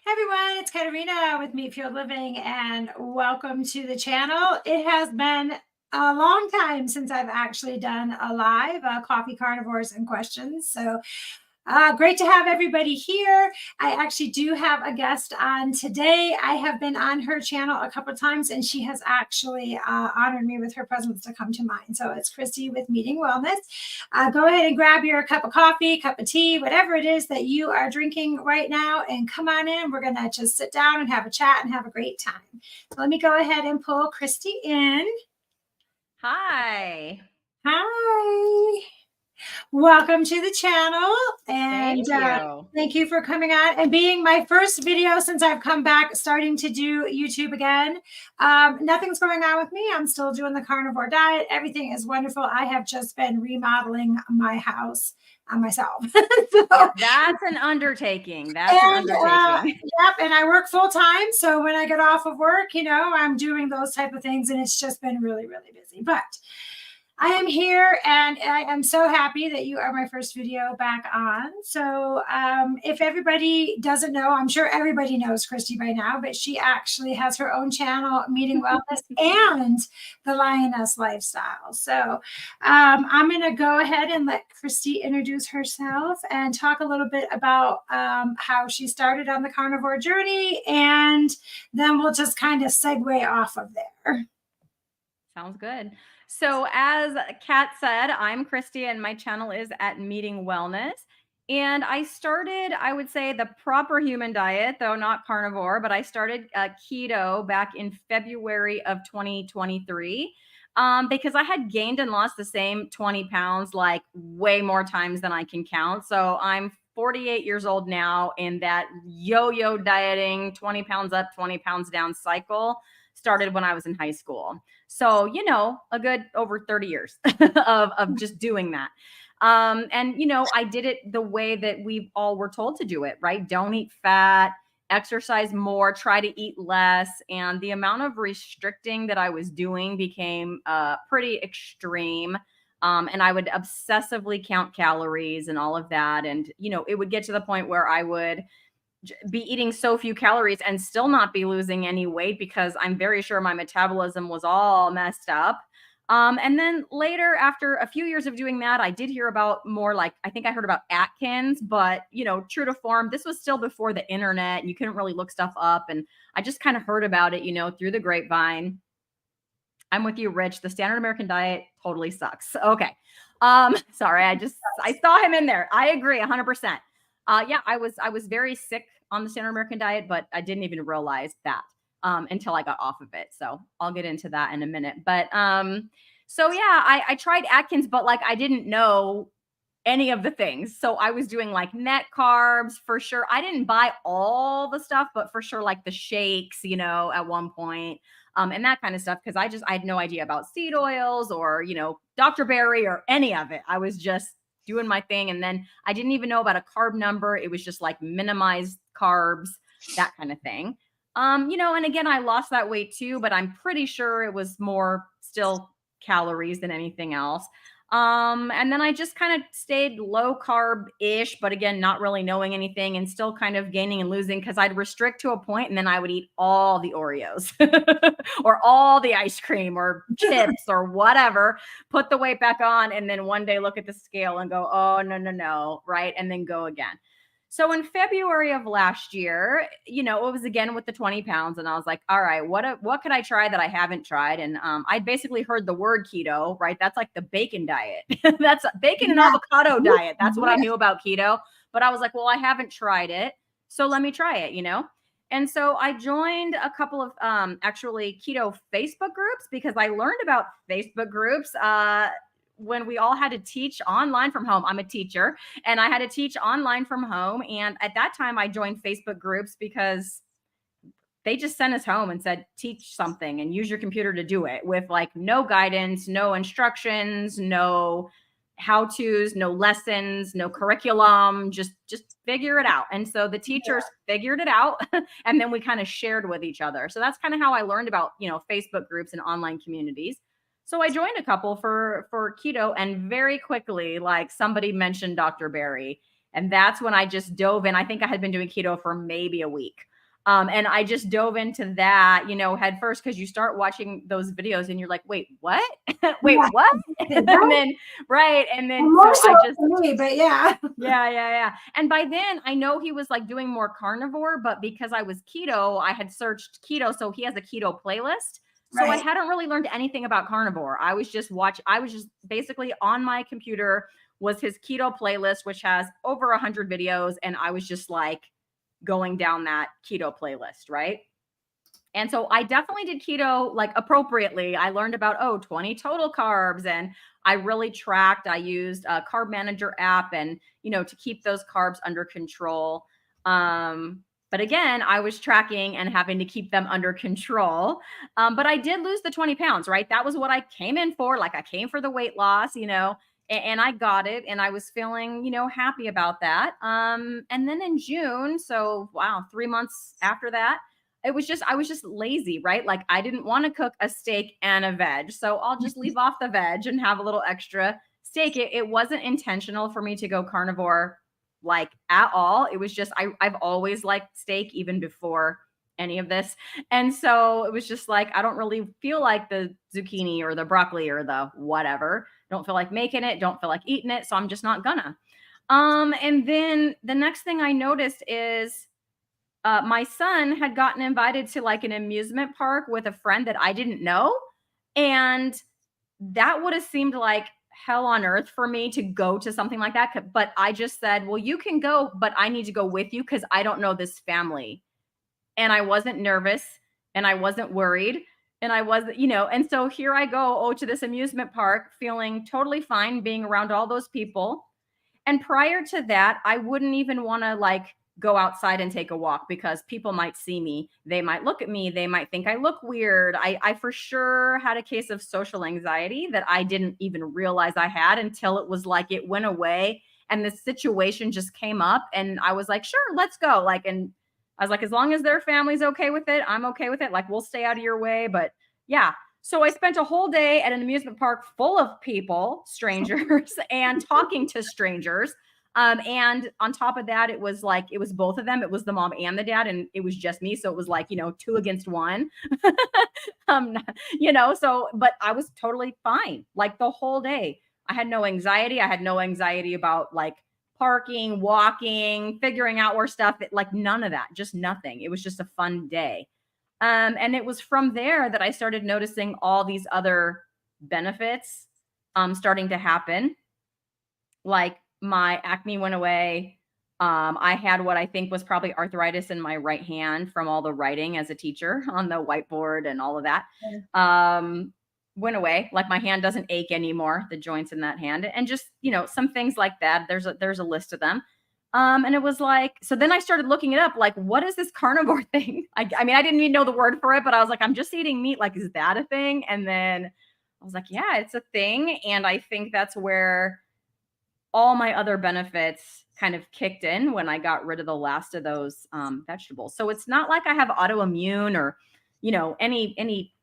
Hey everyone, it's Katerina with Meat Fueled Living, and welcome to the channel. It has been a long time since I've actually done a live Coffee Carnivores and Questions. So great to have everybody here. I actually do have a guest on today. I have been on her channel a couple of times, and she has actually honored me with her presence to come to mine. So it's Christy with Meeting Wellness. Go ahead and grab your cup of coffee, cup of tea, whatever it is that you are drinking right now, and come on in. We're going to just sit down and have a chat and have a great time. So let me go ahead and pull Christy in. Hi. Hi. Welcome to the channel, and thank you for coming on and being my first video since I've come back starting to do YouTube again. Nothing's going on with me. I'm still doing the carnivore diet. Everything is wonderful. I have just been remodeling my house myself. So, that's an undertaking. Yep, and I work full time. So when I get off of work, I'm doing those type of things, and it's just been really, really busy. But I am here, and I am so happy that you are my first video back on. So if everybody doesn't know, I'm sure everybody knows Christy by now, but she actually has her own channel, Meeting Wellness and the Lioness Lifestyle. So I'm going to go ahead and let Christy introduce herself and talk a little bit about how she started on the carnivore journey, and then we'll just kind of segue off of there. Sounds good. So as Kat said, I'm Christy, and my channel is at Meeting Wellness. And I started, I would say, the proper human diet, though not carnivore, but I started keto back in February of 2023 because I had gained and lost the same 20 pounds, like way more times than I can count. So I'm 48 years old now, in that yo-yo dieting, 20 pounds up, 20 pounds down cycle started when I was in high school. So, a good over 30 years of just doing that. And, I did it the way that we all were told to do it, right? Don't eat fat, exercise more, try to eat less. And the amount of restricting that I was doing became pretty extreme. And I would obsessively count calories and all of that. And, it would get to the point where I would be eating so few calories and still not be losing any weight because I'm very sure my metabolism was all messed up. And then later, after a few years of doing that, I did hear about more, like, I think I heard about Atkins, but, true to form, this was still before the internet and you couldn't really look stuff up. And I just kind of heard about it, through the grapevine. I'm with you, Rich. The standard American diet totally sucks. Okay. Sorry. I saw him in there. I agree 100%. I was very sick on the standard American diet, but I didn't even realize that until I got off of it. So I'll get into that in a minute. But I tried Atkins, but like I didn't know any of the things. So I was doing like net carbs for sure. I didn't buy all the stuff, but for sure, like the shakes, at one point, and that kind of stuff. Cause I had no idea about seed oils or, Dr. Berry or any of it. I was just doing my thing. And then I didn't even know about a carb number. It was just like minimized carbs, that kind of thing. And again, I lost that weight too, but I'm pretty sure it was more still calories than anything else. And then I just kind of stayed low carb-ish, but again, not really knowing anything and still kind of gaining and losing because I'd restrict to a point and then I would eat all the Oreos or all the ice cream or chips or whatever, put the weight back on, and then one day look at the scale and go, oh, no, right? And then go again. So in February of last year, it was again with the 20 pounds. And I was like, all right, what could I try that I haven't tried? And I basically heard the word keto, right? That's like the bacon diet. That's bacon and avocado diet. That's what I knew about keto. But I was like, well, I haven't tried it. So let me try it, And so I joined a couple of actually keto Facebook groups because I learned about Facebook groups when we all had to teach online from home. I'm a teacher and I had to teach online from home. And at that time I joined Facebook groups because they just sent us home and said, teach something and use your computer to do it, with like no guidance, no instructions, no how-tos, no lessons, no curriculum, just figure it out. And so the teachers figured it out and then we kind of shared with each other. So that's kind of how I learned about, Facebook groups and online communities. So I joined a couple for keto, and very quickly, like, somebody mentioned Dr. Berry. And that's when I just dove in. I think I had been doing keto for maybe a week. And I just dove into that, head first, because you start watching those videos and you're like, wait, what? Wait, Yeah. what? And then, right. And then, more so I just, for me, but yeah. yeah. And by then I know he was like doing more carnivore, but because I was keto, I had searched keto. So he has a keto playlist. So I hadn't really learned anything about carnivore. I was just basically on my computer was his keto playlist, which has over 100 videos. And I was just like going down that keto playlist, right? And so I definitely did keto like appropriately. I learned about 20 total carbs, and I really tracked. I used a carb manager app and to keep those carbs under control. But again, I was tracking and having to keep them under control. But I did lose the 20 pounds, right? That was what I came in for. Like I came for the weight loss, and I got it, and I was feeling, happy about that. And then in June, so wow, 3 months after that, I was just lazy, right? Like I didn't want to cook a steak and a veg. So I'll just leave off the veg and have a little extra steak. It wasn't intentional for me to go carnivore like at all. It was just, I've always liked steak even before any of this. And so it was just like, I don't really feel like the zucchini or the broccoli or the whatever. Don't feel like making it. Don't feel like eating it. So I'm just not gonna. And then the next thing I noticed is, my son had gotten invited to like an amusement park with a friend that I didn't know. And that would have seemed like hell on earth for me to go to something like that. But I just said, well, you can go, but I need to go with you because I don't know this family. And I wasn't nervous and I wasn't worried. And I wasn't, and so here I go, to this amusement park, feeling totally fine being around all those people. And prior to that, I wouldn't even want to like go outside and take a walk because people might see me. They might look at me. They might think I look weird. I for sure had a case of social anxiety that I didn't even realize I had until it was like it went away and the situation just came up and I was like, sure, let's go. Like, and I was like, as long as their family's okay with it, I'm okay with it. Like, we'll stay out of your way. But yeah. So I spent a whole day at an amusement park full of people, strangers, and talking to strangers. And on top of that, it was both of them. It was the mom and the dad, and it was just me. So it was like, 2 against 1. But I was totally fine. Like the whole day. I had no anxiety. I had no anxiety about like parking, walking, figuring out where stuff, like none of that, just nothing. It was just a fun day. And it was from there that I started noticing all these other benefits starting to happen. Like my acne went away. I had what I think was probably arthritis in my right hand from all the writing as a teacher on the whiteboard and all of that. Went away. Like my hand doesn't ache anymore, the joints in that hand. And just, some things like that. There's a list of them. And it was like, so then I started looking it up, like, what is this carnivore thing? I mean, I didn't even know the word for it, but I was like, I'm just eating meat. Like, is that a thing? And then I was like, yeah, it's a thing. And I think that's where all my other benefits kind of kicked in when I got rid of the last of those vegetables. So it's not like I have autoimmune or, any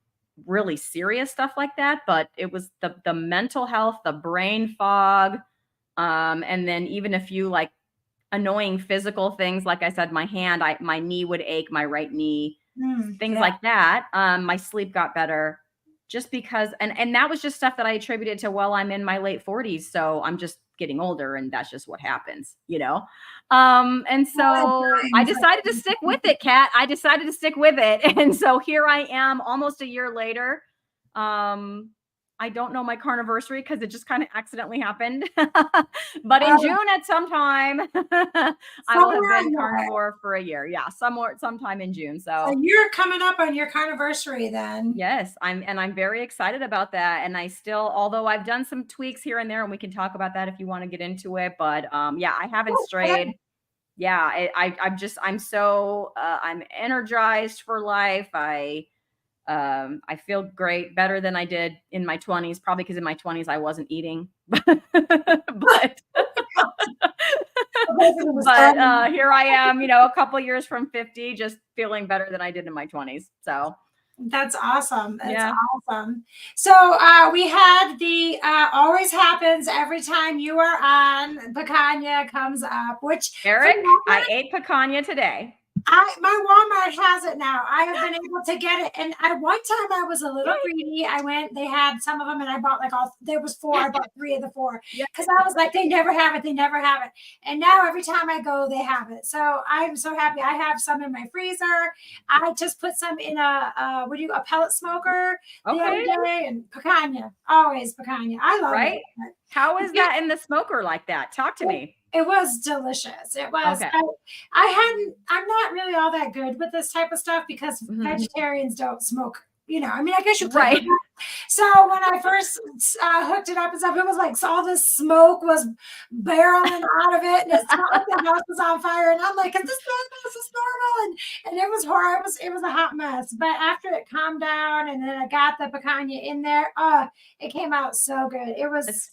really serious stuff like that, but it was the mental health, the brain fog, and then even a few like annoying physical things. Like I said, my hand, my knee would ache, my right knee, things like that. My sleep got better just because, and that was just stuff that I attributed to, well, I'm in my late 40s. So I'm just getting older and that's just what happens, And so I decided to stick with it, Kat. I decided to stick with it. And so here I am almost a year later. I don't know my carniversary because it just kind of accidentally happened. But in June at some time, I will have been carnivore for a year. Yeah, sometime in June. So you're coming up on your carniversary then. Yes, I'm very excited about that. And I still, although I've done some tweaks here and there, and we can talk about that if you want to get into it. But yeah, I haven't strayed. Yeah, I'm energized for life. I feel great, better than I did in my 20s, probably because in my 20s I wasn't eating. but here I am, a couple years from 50, just feeling better than I did in my 20s. So That's awesome. That's Yeah. awesome. So we had the always happens every time you are on. Picanha comes up, which Eric, I ate picanha today. My Walmart has it now. I have been able to get it. And at one time I was a little greedy. I went, they had some of them and I bought like there was 4. I bought 3 of the 4 because I was like, they never have it. They never have it. And now every time I go, they have it. So I'm so happy. I have some in my freezer. I just put some in a pellet smoker the other day, and picanha, always picanha. I love it. How is that in the smoker like that? Talk to me. It was delicious. It was. Okay. I'm not really all that good with this type of stuff because vegetarians don't smoke. I mean, I guess you could. Right. So when I first hooked it up and stuff, it was like all this smoke was barreling out of it, and it smelled like the house was on fire. And I'm like, is this normal? And it was horrible. It was a hot mess. But after it calmed down, and then I got the picanha in there, it came out so good. It was.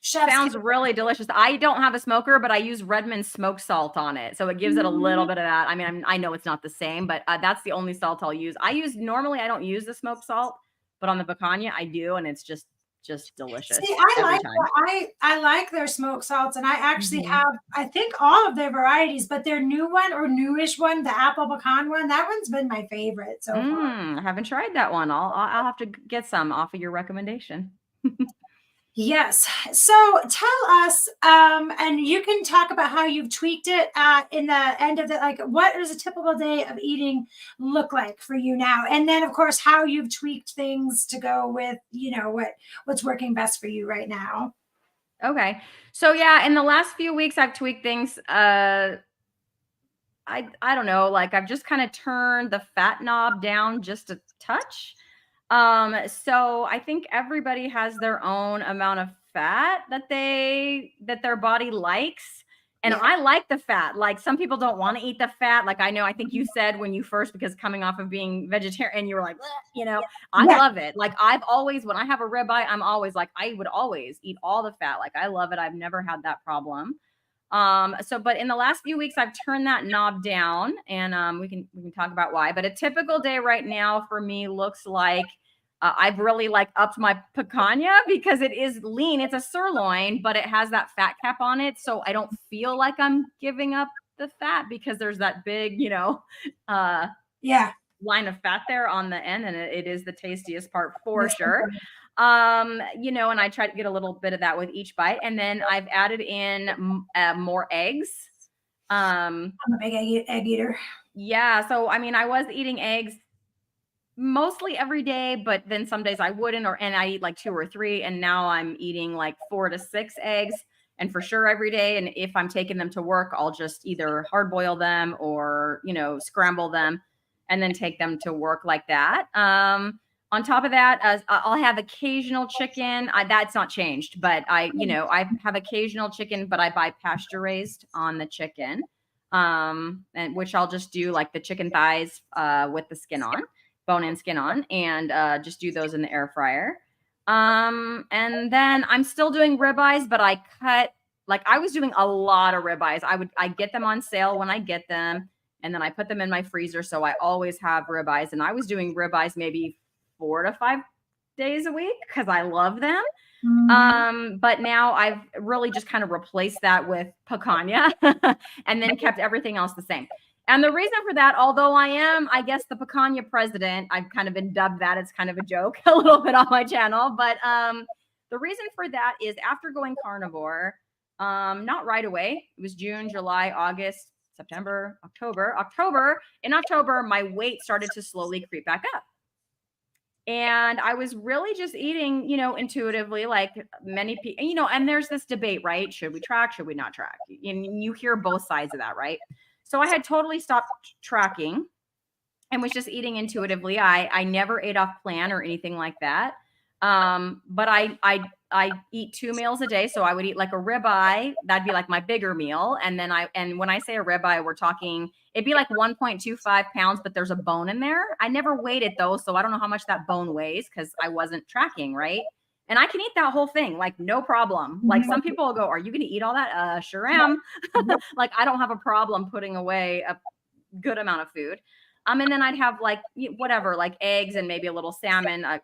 Sounds really delicious. I don't have a smoker, but I use Redmond smoke salt on it. So it gives it a little bit of that. I mean, I know it's not the same, but that's the only salt I'll use. Normally I don't use the smoked salt, but on the picanha I do. And it's just delicious. See, I like their smoked salts, and I actually have, I think, all of their varieties, but their new one or newish one, the apple pecan one, that one's been my favorite so far. I haven't tried that one. I'll have to get some off of your recommendation. Yes. So tell us, and you can talk about how you've tweaked it in the end of it. Like, what does a typical day of eating look like for you now? And then, of course, how you've tweaked things to go with, what's working best for you right now. Okay. So yeah, in the last few weeks, I've tweaked things. I don't know, like I've just kind of turned the fat knob down just a touch. So I think everybody has their own amount of fat that their body likes. And I like the fat. Like some people don't want to eat the fat. Like I think you said when you first, because coming off of being vegetarian, you were like, I love it. Like I've always, when I have a ribeye, I'm always like, I would always eat all the fat. Like I love it. I've never had that problem. But in the last few weeks, I've turned that knob down, and we can talk about why. But a typical day right now for me looks like I've really upped my picanha because it is lean. It's a sirloin, but it has that fat cap on it, so I don't feel like I'm giving up the fat because there's that big, line of fat there on the end, and it is the tastiest part for sure. And I try to get a little bit of that with each bite. And then I've added in more eggs. I'm a big egg eater. Yeah. So, I mean, I was eating eggs mostly every day, but then some days I wouldn't, and I eat like 2 or 3. And now I'm eating like 4 to 6 eggs, and for sure every day. And if I'm taking them to work, I'll just either hard boil them or, scramble them and then take them to work like that. On top of that, I'll have occasional chicken. That's not changed, but I have occasional chicken, but I buy pasture raised on the chicken, and which I'll just do like the chicken thighs with the skin on, bone and skin on, and just do those in the air fryer. And then I'm still doing ribeyes, but I cut, like I was doing a lot of ribeyes. I get them on sale when I get them, and then I put them in my freezer, so I always have ribeyes. And I was doing ribeyes maybe 4 to 5 days a week because I love them. But now I've really just kind of replaced that with picanha and then kept everything else the same. And the reason for that, although I am, I guess, the picanha president, I've kind of been dubbed that. It's kind of a joke a little bit on my channel. But the reason for that is after going carnivore, not right away. It was June, July, August, September, October. In October, my weight started to slowly creep back up. And I was really just eating, intuitively, like many people, and there's this debate, right? Should we track? Should we not track? And you hear both sides of that, right? So I had totally stopped tracking and was just eating intuitively. I never ate off plan or anything like that. But I eat 2 meals a day. So I would eat like a ribeye. That'd be like my bigger meal. And then when I say a ribeye, we're talking, it'd be like 1.25 pounds, but there's a bone in there. I never weighed it though. So I don't know how much that bone weighs because I wasn't tracking, right? And I can eat that whole thing, like no problem. Like some people will go, are you going to eat all that? Sure am. Like I don't have a problem putting away a good amount of food. And then I'd have like whatever, like eggs and maybe a little salmon. I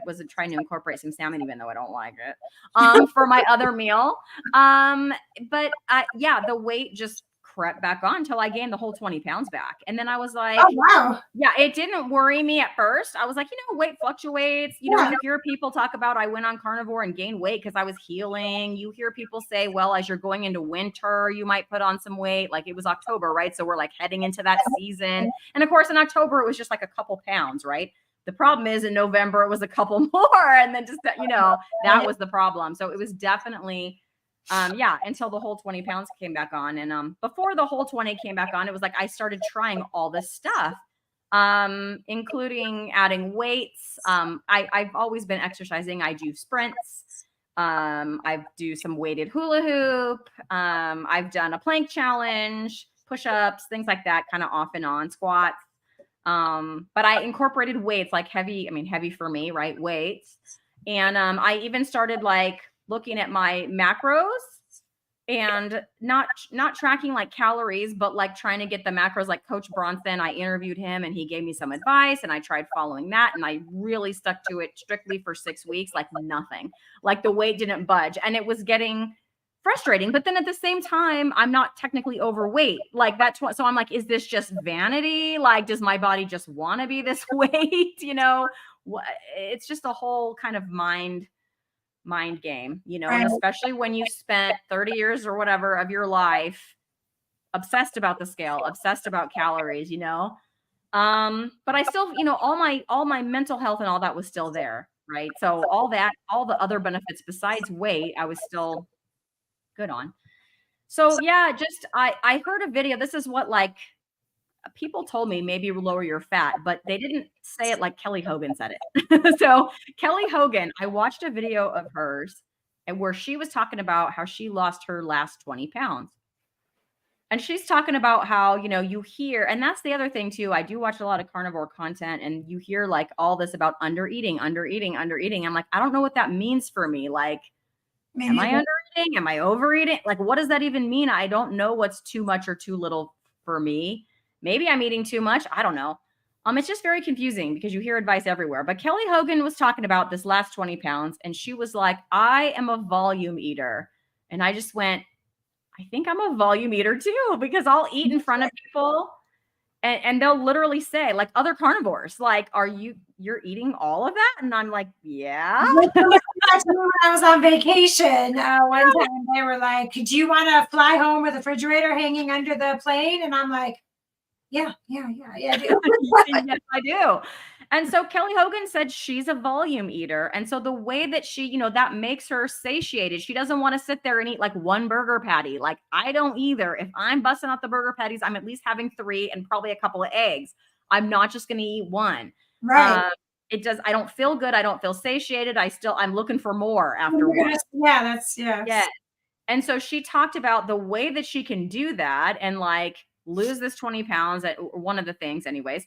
wasn't trying to incorporate some salmon, even though I don't like it, for my other meal. But yeah, the weight just crept back on until I gained the whole 20 pounds back. And then I was like, Oh, wow. yeah, it didn't worry me at first. I was like, weight fluctuates. Yeah. You hear people talk about I went on carnivore and gained weight because I was healing. You hear people say, well, as you're going into winter, you might put on some weight. Like it was October, right? So we're like heading into that season. And of course, in October, it was just like a couple pounds, right? The problem is in November, it was a couple more. And then just, that was the problem. So it was definitely, until the whole 20 pounds came back on. And before the whole 20 came back on, it was like I started trying all this stuff, including adding weights. I've always been exercising. I do sprints. I do some weighted hula hoop. I've done a plank challenge, push-ups, things like that, kind of off and on, squats. But I incorporated weights, like heavy for me, right? Weights. And I even started like looking at my macros and not tracking like calories, but like trying to get the macros. Like Coach Bronson, I interviewed him and he gave me some advice and I tried following that. And I really stuck to it strictly for 6 weeks, like nothing, like the weight didn't budge and it was getting frustrating. But then at the same time, I'm not technically overweight. Like that's what, so I'm like, is this just vanity? Like, does my body just want to be this weight? It's just a whole kind of mind game, Right. and especially when you spent 30 years or whatever of your life obsessed about the scale, obsessed about calories, but I still, all my mental health and all that was still there. Right. So all the other benefits besides weight, I was still good on. So yeah, I heard a video. This is what like people told me, maybe lower your fat, but they didn't say it like Kelly Hogan said it. So Kelly Hogan, I watched a video of hers and where she was talking about how she lost her last 20 pounds. And she's talking about how, you hear, and that's the other thing too. I do watch a lot of carnivore content and you hear like all this about under eating. I'm like, I don't know what that means for me. Like, am I under eating? Am I overeating? Like, what does that even mean? I don't know what's too much or too little for me. Maybe I'm eating too much. I don't know. It's just very confusing because you hear advice everywhere. But Kelly Hogan was talking about this last 20 pounds and she was like, I am a volume eater. And I just went, I think I'm a volume eater too, because I'll eat in front of people and they'll literally say, like other carnivores, like, you're eating all of that? And I'm like, yeah. When I was on vacation, one time they were like, do you want to fly home with a refrigerator hanging under the plane? And I'm like, yeah, I do. Yes, I do. And so Kelly Hogan said she's a volume eater. And so the way that she, that makes her satiated, she doesn't want to sit there and eat like one burger patty. Like I don't either. If I'm busting out the burger patties, I'm at least having 3 and probably a couple of eggs. I'm not just going to eat one. Right. I don't feel good. I don't feel satiated. I'm looking for more after one. Yeah, yeah. And so she talked about the way that she can do that and like lose this 20 pounds, one of the things anyways,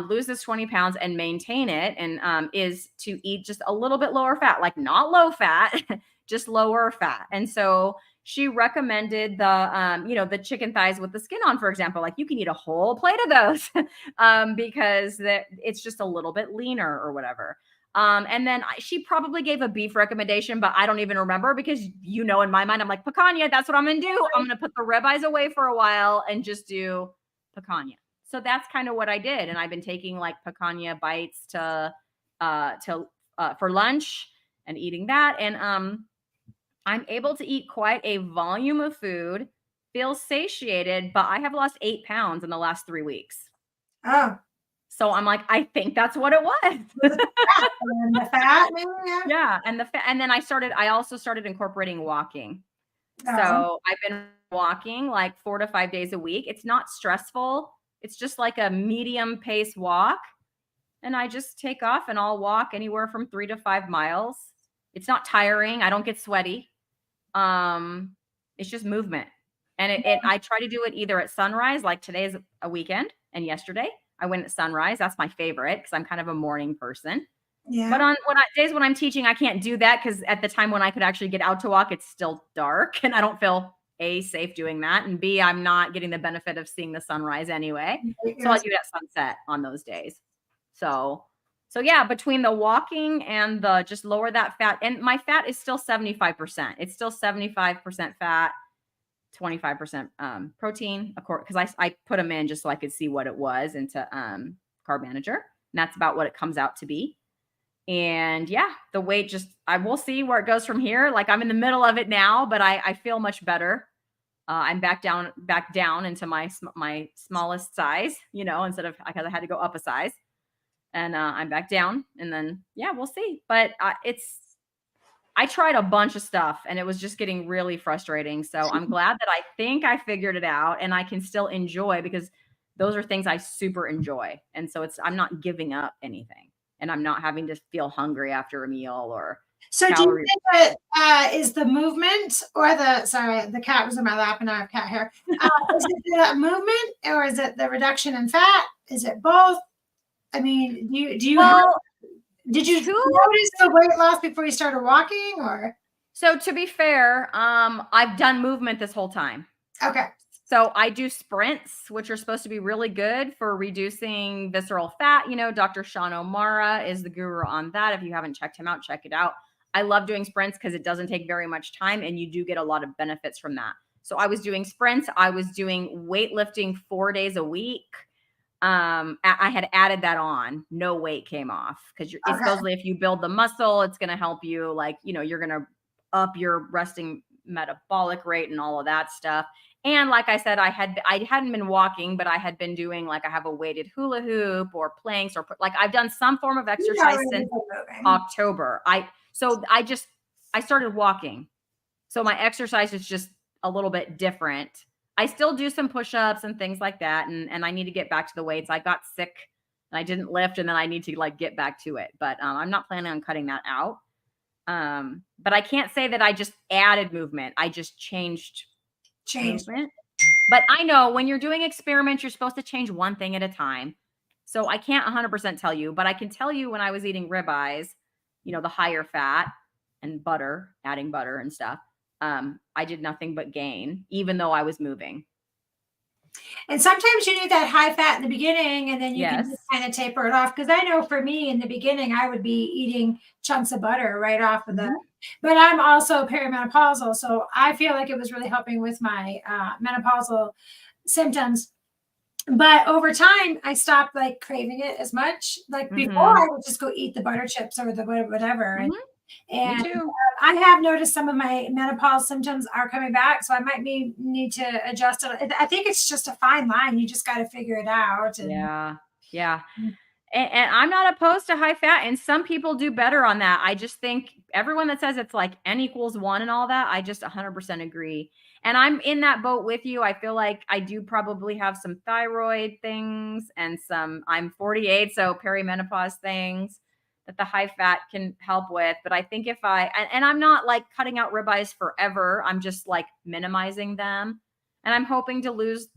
lose this 20 pounds and maintain it. And is to eat just a little bit lower fat, like not low fat, just lower fat. And so she recommended the chicken thighs with the skin on, for example. Like you can eat a whole plate of those because it's just a little bit leaner or whatever. And then she probably gave a beef recommendation, but I don't even remember because, in my mind, I'm like, picanha, that's what I'm going to do. I'm going to put the ribeyes away for a while and just do picanha. So that's kind of what I did. And I've been taking like picanha bites for lunch and eating that. And I'm able to eat quite a volume of food, feel satiated, but I have lost 8 pounds in the last 3 weeks. Oh. So I'm like, I think that's what it was. And the fat, maybe? Yeah. And then I also started incorporating walking. Oh. So I've been walking like 4 to 5 days a week. It's not stressful. It's just like a medium pace walk. And I just take off and I'll walk anywhere from 3 to 5 miles. It's not tiring. I don't get sweaty. It's just movement. And I try to do it either at sunrise, like today is a weekend, and yesterday I went at sunrise. That's my favorite because I'm kind of a morning person. Yeah. But on days when I'm teaching, I can't do that because at the time when I could actually get out to walk, it's still dark and I don't feel A, safe doing that, and B, I'm not getting the benefit of seeing the sunrise anyway. So I'll do it at sunset on those days. So yeah, between the walking and the just lower that fat, and my fat is still 75%. It's still 75% fat, 25% protein, of course, because I put them in just so I could see what it was into Carb Manager. And that's about what it comes out to be. And yeah, the weight I will see where it goes from here. Like I'm in the middle of it now, but I feel much better. I'm back down into my smallest size, instead of, because I had to go up a size, and I'm back down, and then, yeah, we'll see. But I tried a bunch of stuff and it was just getting really frustrating. So I'm glad that I think I figured it out and I can still enjoy, because those are things I super enjoy. And so I'm not giving up anything, and I'm not having to feel hungry after a meal or. So do you think that is the movement or the cat was in my lap and I have cat hair. Is it the movement or is it the reduction in fat? Is it both? I mean, did you notice the weight loss before you started walking, or? So to be fair, I've done movement this whole time. Okay. So I do sprints, which are supposed to be really good for reducing visceral fat. Dr. Sean O'Mara is the guru on that. If you haven't checked him out, check it out. I love doing sprints because it doesn't take very much time and you do get a lot of benefits from that. So I was doing sprints. I was doing weightlifting 4 days a week. I had added that on. No weight came off, because it's supposedly if you build the muscle, it's going to help you, like, you're going to up your resting metabolic rate and all of that stuff. And like I said, I hadn't been walking, but I had been doing, like, I have a weighted hula hoop or planks, or like I've done some form of exercise since October. I started walking. So my exercise is just a little bit different. I still do some push-ups and things like that. And I need to get back to the weights. I got sick and I didn't lift, and then I need to, like, get back to it. But I'm not planning on cutting that out. But I can't say that I just added movement. I just changed movement. But I know when you're doing experiments, you're supposed to change one thing at a time. So I can't 100% tell you, but I can tell you when I was eating ribeyes, the higher fat and butter, adding butter and stuff, I did nothing but gain, even though I was moving. And sometimes you need that high fat in the beginning, and then you can just kind of taper it off. Because I know for me in the beginning, I would be eating chunks of butter right off of but I'm also perimenopausal. So I feel like it was really helping with my menopausal symptoms. But over time, I stopped, like, craving it as much. Like before, I would just go eat the butter chips or the whatever. And I have noticed some of my menopause symptoms are coming back, so I might need to adjust it. I think it's just a fine line. You just got to figure it out. Yeah. And I'm not opposed to high fat, and some people do better on that. I just think everyone that says it's like N equals 1 and all that, I just 100% agree. And I'm in that boat with you. I feel like I do probably have some thyroid things and I'm 48, so perimenopause things that the high fat can help with. But I think if and I'm not, like, cutting out ribeyes forever. I'm just, like, minimizing them. And I'm hoping to lose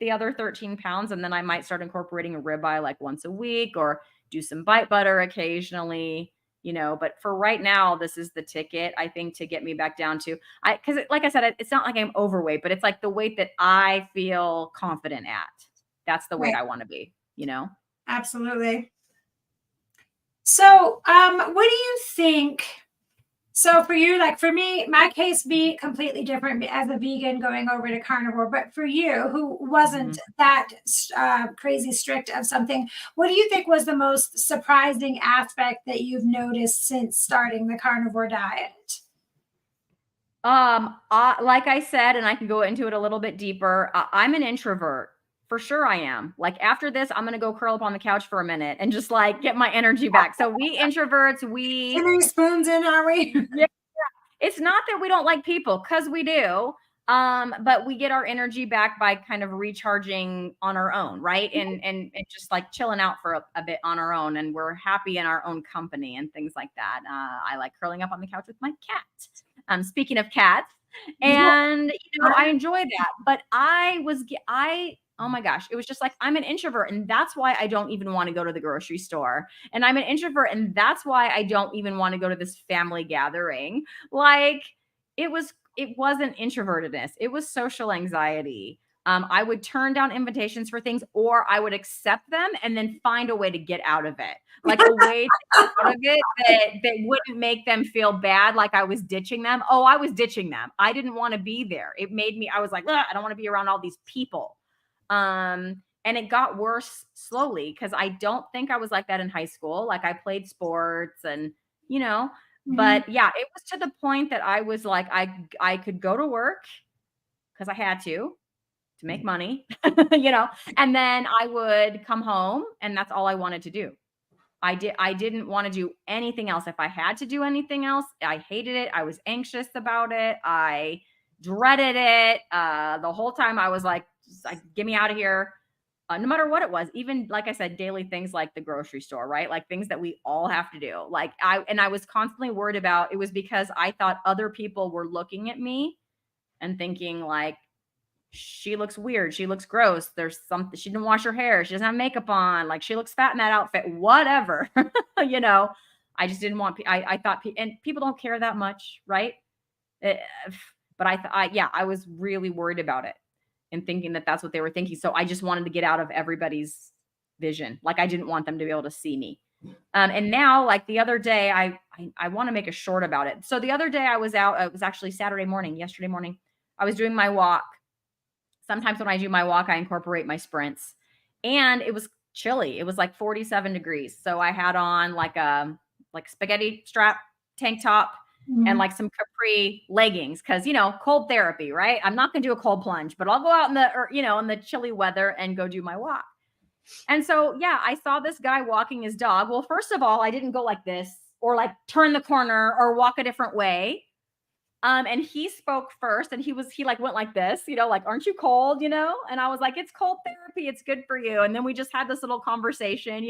the other 13 pounds. And then I might start incorporating a ribeye, like, once a week, or do some bite butter occasionally, but for right now, this is the ticket, I think, to get me back down to, because like I said, it's not like I'm overweight, but it's like the weight that I feel confident at. That's the weight I want to be, Absolutely. So, what do you think? So for you, like for me, my case be completely different as a vegan going over to carnivore. But for you, who wasn't that crazy strict of something, what do you think was the most surprising aspect that you've noticed since starting the carnivore diet? Like I said, and I can go into it a little bit deeper, I'm an introvert. For sure I am. Like, after this, I'm going to go curl up on the couch for a minute and just, like, get my energy back. So we introverts, How many spoons in are we? Yeah. It's not that we don't like people, because we do. But we get our energy back by kind of recharging on our own, right? And just, like, chilling out for a bit on our own, and we're happy in our own company and things like that. I like curling up on the couch with my cat. Speaking of cats, and I enjoy that. But oh my gosh, it was just like, I'm an introvert, and that's why I don't even want to go to the grocery store. And I'm an introvert, and that's why I don't even want to go to this family gathering. Like, it was it wasn't introvertedness. It was social anxiety. I would turn down invitations for things, or I would accept them and then find a way to get out of it, like a way to get out of it that wouldn't make them feel bad, like I was ditching them. Oh, I was ditching them. I didn't want to be there. It made me. I was like, I don't want to be around all these people. And it got worse slowly because I don't think I was like that in high school. Like I played sports and but yeah, it was to the point that I was like, I could go to work because I had to make money, and then I would come home and that's all I wanted to do. I didn't want to do anything else. If I had to do anything else, I hated it. I was anxious about it. I dreaded it. The whole time I was like, get me out of here. No matter what it was, even like I said, daily things like the grocery store, right? Like things that we all have to do. Like I was constantly worried about it was because I thought other people were looking at me and thinking like, she looks weird. She looks gross. There's something, she didn't wash her hair. She doesn't have makeup on. Like she looks fat in that outfit, whatever. I just didn't want, I thought, and people don't care that much. Right. But I was really worried about it and thinking that that's what they were thinking. So I just wanted to get out of everybody's vision. Like I didn't want them to be able to see me. And now, like the other day, I want to make a short about it. So the other day I was out, it was actually yesterday morning, I was doing my walk. Sometimes when I do my walk, I incorporate my sprints, and it was chilly. It was like 47 degrees. So I had on like a spaghetti strap tank top and like some capri leggings. Cause cold therapy, right? I'm not going to do a cold plunge, but I'll go out in the chilly weather and go do my walk. And so, yeah, I saw this guy walking his dog. Well, first of all, I didn't go like this or like turn the corner or walk a different way. And he spoke first and he like went like this, like, aren't you cold, And I was like, it's cold therapy. It's good for you. And then we just had this little conversation,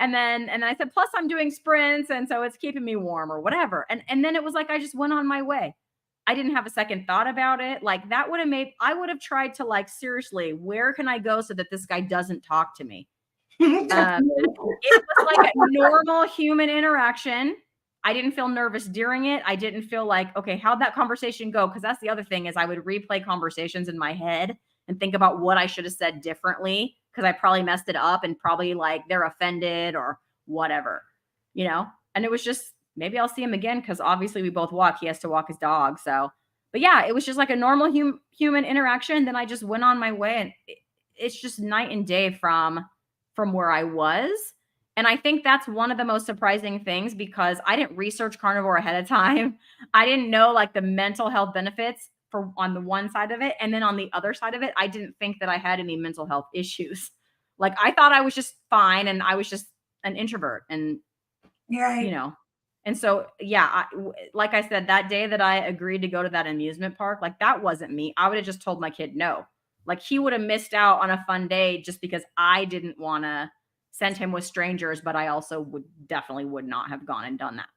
and then I said, plus I'm doing sprints. And so it's keeping me warm or whatever. And then it was like, I just went on my way. I didn't have a second thought about it. Like that would have I would have tried to like, seriously, where can I go so that this guy doesn't talk to me? It was like a normal human interaction. I didn't feel nervous during it. I didn't feel like, okay, how'd that conversation go? Because that's the other thing is I would replay conversations in my head and think about what I should have said differently because I probably messed it up and probably like they're offended or whatever, And it was just, maybe I'll see him again because obviously we both walk. He has to walk his dog. So, but yeah, it was just like a normal human interaction. Then I just went on my way, and it's just night and day from where I was. And I think that's one of the most surprising things because I didn't research carnivore ahead of time. I didn't know like the mental health benefits on the one side of it. And then on the other side of it, I didn't think that I had any mental health issues. Like I thought I was just fine and I was just an introvert and, and so, yeah, like I said, that day that I agreed to go to that amusement park, like that wasn't me. I would have just told my kid no. Like he would have missed out on a fun day just because I didn't want to send him with strangers, but I also definitely would not have gone and done that.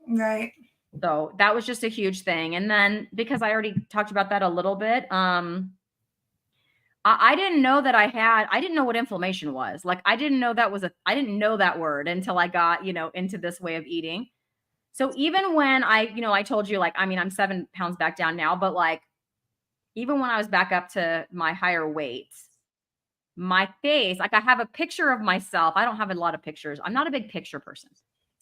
Right. So that was just a huge thing. And then because I already talked about that a little bit, I didn't know that I didn't know what inflammation was. Like I didn't know I didn't know that word until I got, into this way of eating. So even when I told you like, I mean, I'm 7 pounds back down now, but like, even when I was back up to my higher weight, my face, like I have a picture of myself. I don't have a lot of pictures. I'm not a big picture person,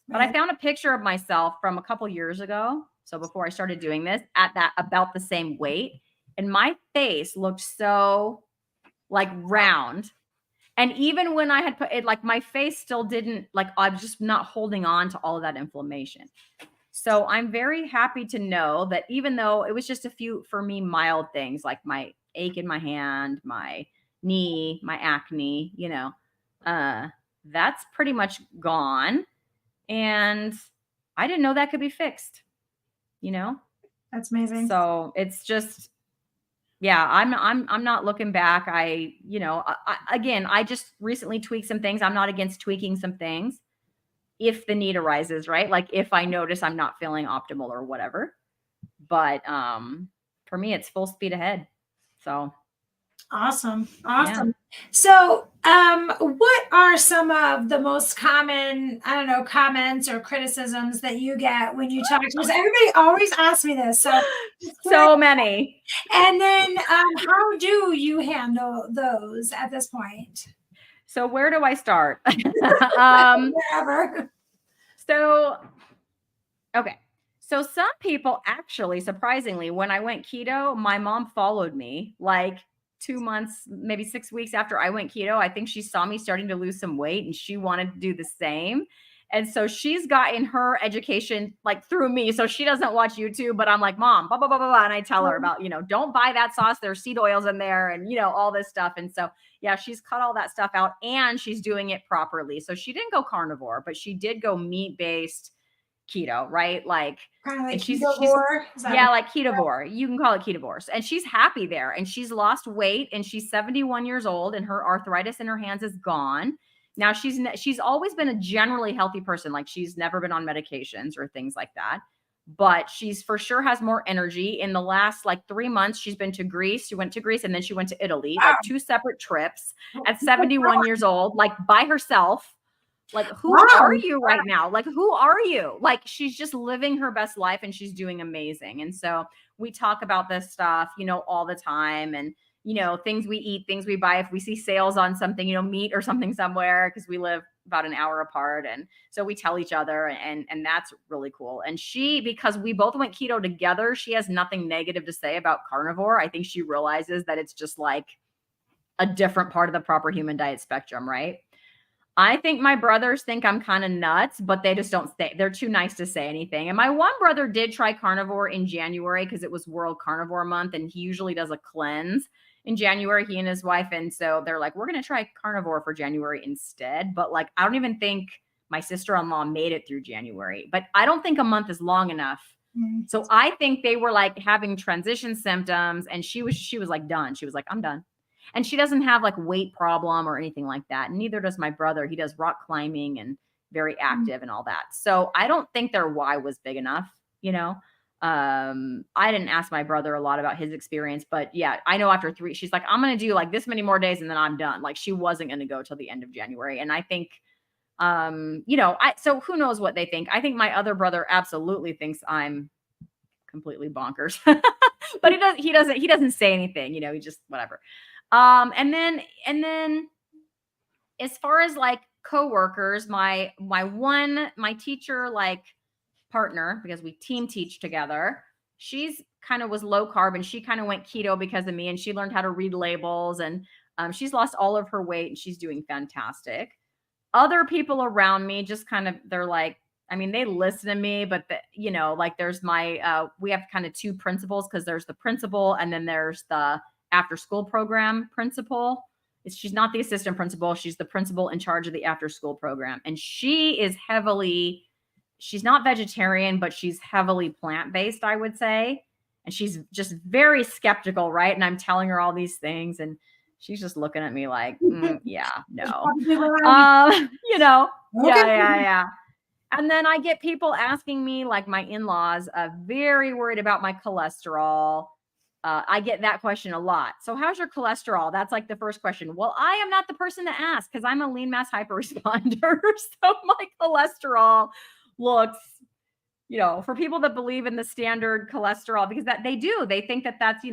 but I found a picture of myself from a couple years ago. So before I started doing this at that about the same weight, and my face looked so like round. And even when I had put it, like my face still didn't, like I'm just not holding on to all of that inflammation. So I'm very happy to know that even though it was just a few, for me, mild things like my ache in my hand, my knee, my acne, that's pretty much gone. And I didn't know that could be fixed, That's amazing. So it's just, yeah, I'm not looking back. Again, I just recently tweaked some things. I'm not against tweaking some things if the need arises, right? Like if I notice I'm not feeling optimal or whatever. But for me, it's full speed ahead. So Awesome. Yeah. Awesome. So, what are some of the most common, I don't know, comments or criticisms that you get when you talk to, because everybody always asks me this. So, just curious. So many. And then, how do you handle those at this point? So where do I start? um, Wherever. so okay. So some people actually, surprisingly, when I went keto, my mom followed me like 2 months, maybe 6 weeks after I went keto. I think she saw me starting to lose some weight and she wanted to do the same. And so she's gotten her education like through me. So she doesn't watch YouTube, but I'm like, Mom, blah, blah, blah, blah, blah. And I tell her about, don't buy that sauce. There's seed oils in there and, all this stuff. And so, yeah, she's cut all that stuff out and she's doing it properly. So she didn't go carnivore, but she did go meat based keto, right? Like, Kind of like and she's ketovore. Is that yeah, what? like ketovore. You can call it ketovores. And she's happy there. And she's lost weight and she's 71 years old and her arthritis in her hands is gone. Now she's always been a generally healthy person. Like she's never been on medications or things like that. But she's for sure has more energy. In the last like 3 months, she's been to Greece. She went to Greece and then she went to Italy, Wow. like 2 separate trips at 71 years old, like by herself. Like, who Wow. are you right now? Like, who are you? Like, she's just living her best life and she's doing amazing. And so we talk about this stuff, all the time. And, things we eat, things we buy. If we see sales on something, meat or something somewhere, because we live about an hour apart. And so we tell each other and that's really cool. And because we both went keto together, she has nothing negative to say about carnivore. I think she realizes that it's just like a different part of the proper human diet spectrum, right? I think my brothers think I'm kind of nuts, but they just don't say, they're too nice to say anything. And my one brother did try carnivore in January because it was World Carnivore Month and he usually does a cleanse in January, he and his wife. And so they're like, we're going to try carnivore for January instead. But like, I don't even think my sister-in-law made it through January, but I don't think a month is long enough. So I think they were like having transition symptoms and she was like done. She was like, I'm done. And she doesn't have like weight problem or anything like that. And neither does my brother. He does rock climbing and very active and all that. So I don't think their why was big enough, I didn't ask my brother a lot about his experience, but yeah, I know after 3, she's like, I'm going to do like this many more days and then I'm done. Like she wasn't going to go till the end of January. And I think, so who knows what they think. I think my other brother absolutely thinks I'm completely bonkers, but he doesn't say anything, he just whatever. And then as far as like coworkers, my teacher, like partner, because we team teach together, she's kind of was low carb and she kind of went keto because of me and she learned how to read labels and she's lost all of her weight and she's doing fantastic. Other people around me just kind of, they're like, I mean, they listen to me, but like there's we have kind of 2 principals because there's the principal and then there's the after school program principal. She's not the assistant principal. She's the principal in charge of the after school program. And she's not vegetarian, but she's heavily plant-based, I would say. And she's just very skeptical, right? And I'm telling her all these things and she's just looking at me like, yeah, no. Okay. Yeah. And then I get people asking me, like my in-laws, very worried about my cholesterol. I get that question a lot. So how's your cholesterol? That's like the first question. Well, I am not the person to ask because I'm a lean mass hyperresponder. So my cholesterol looks, for people that believe in the standard cholesterol, because that they do, they think that that's,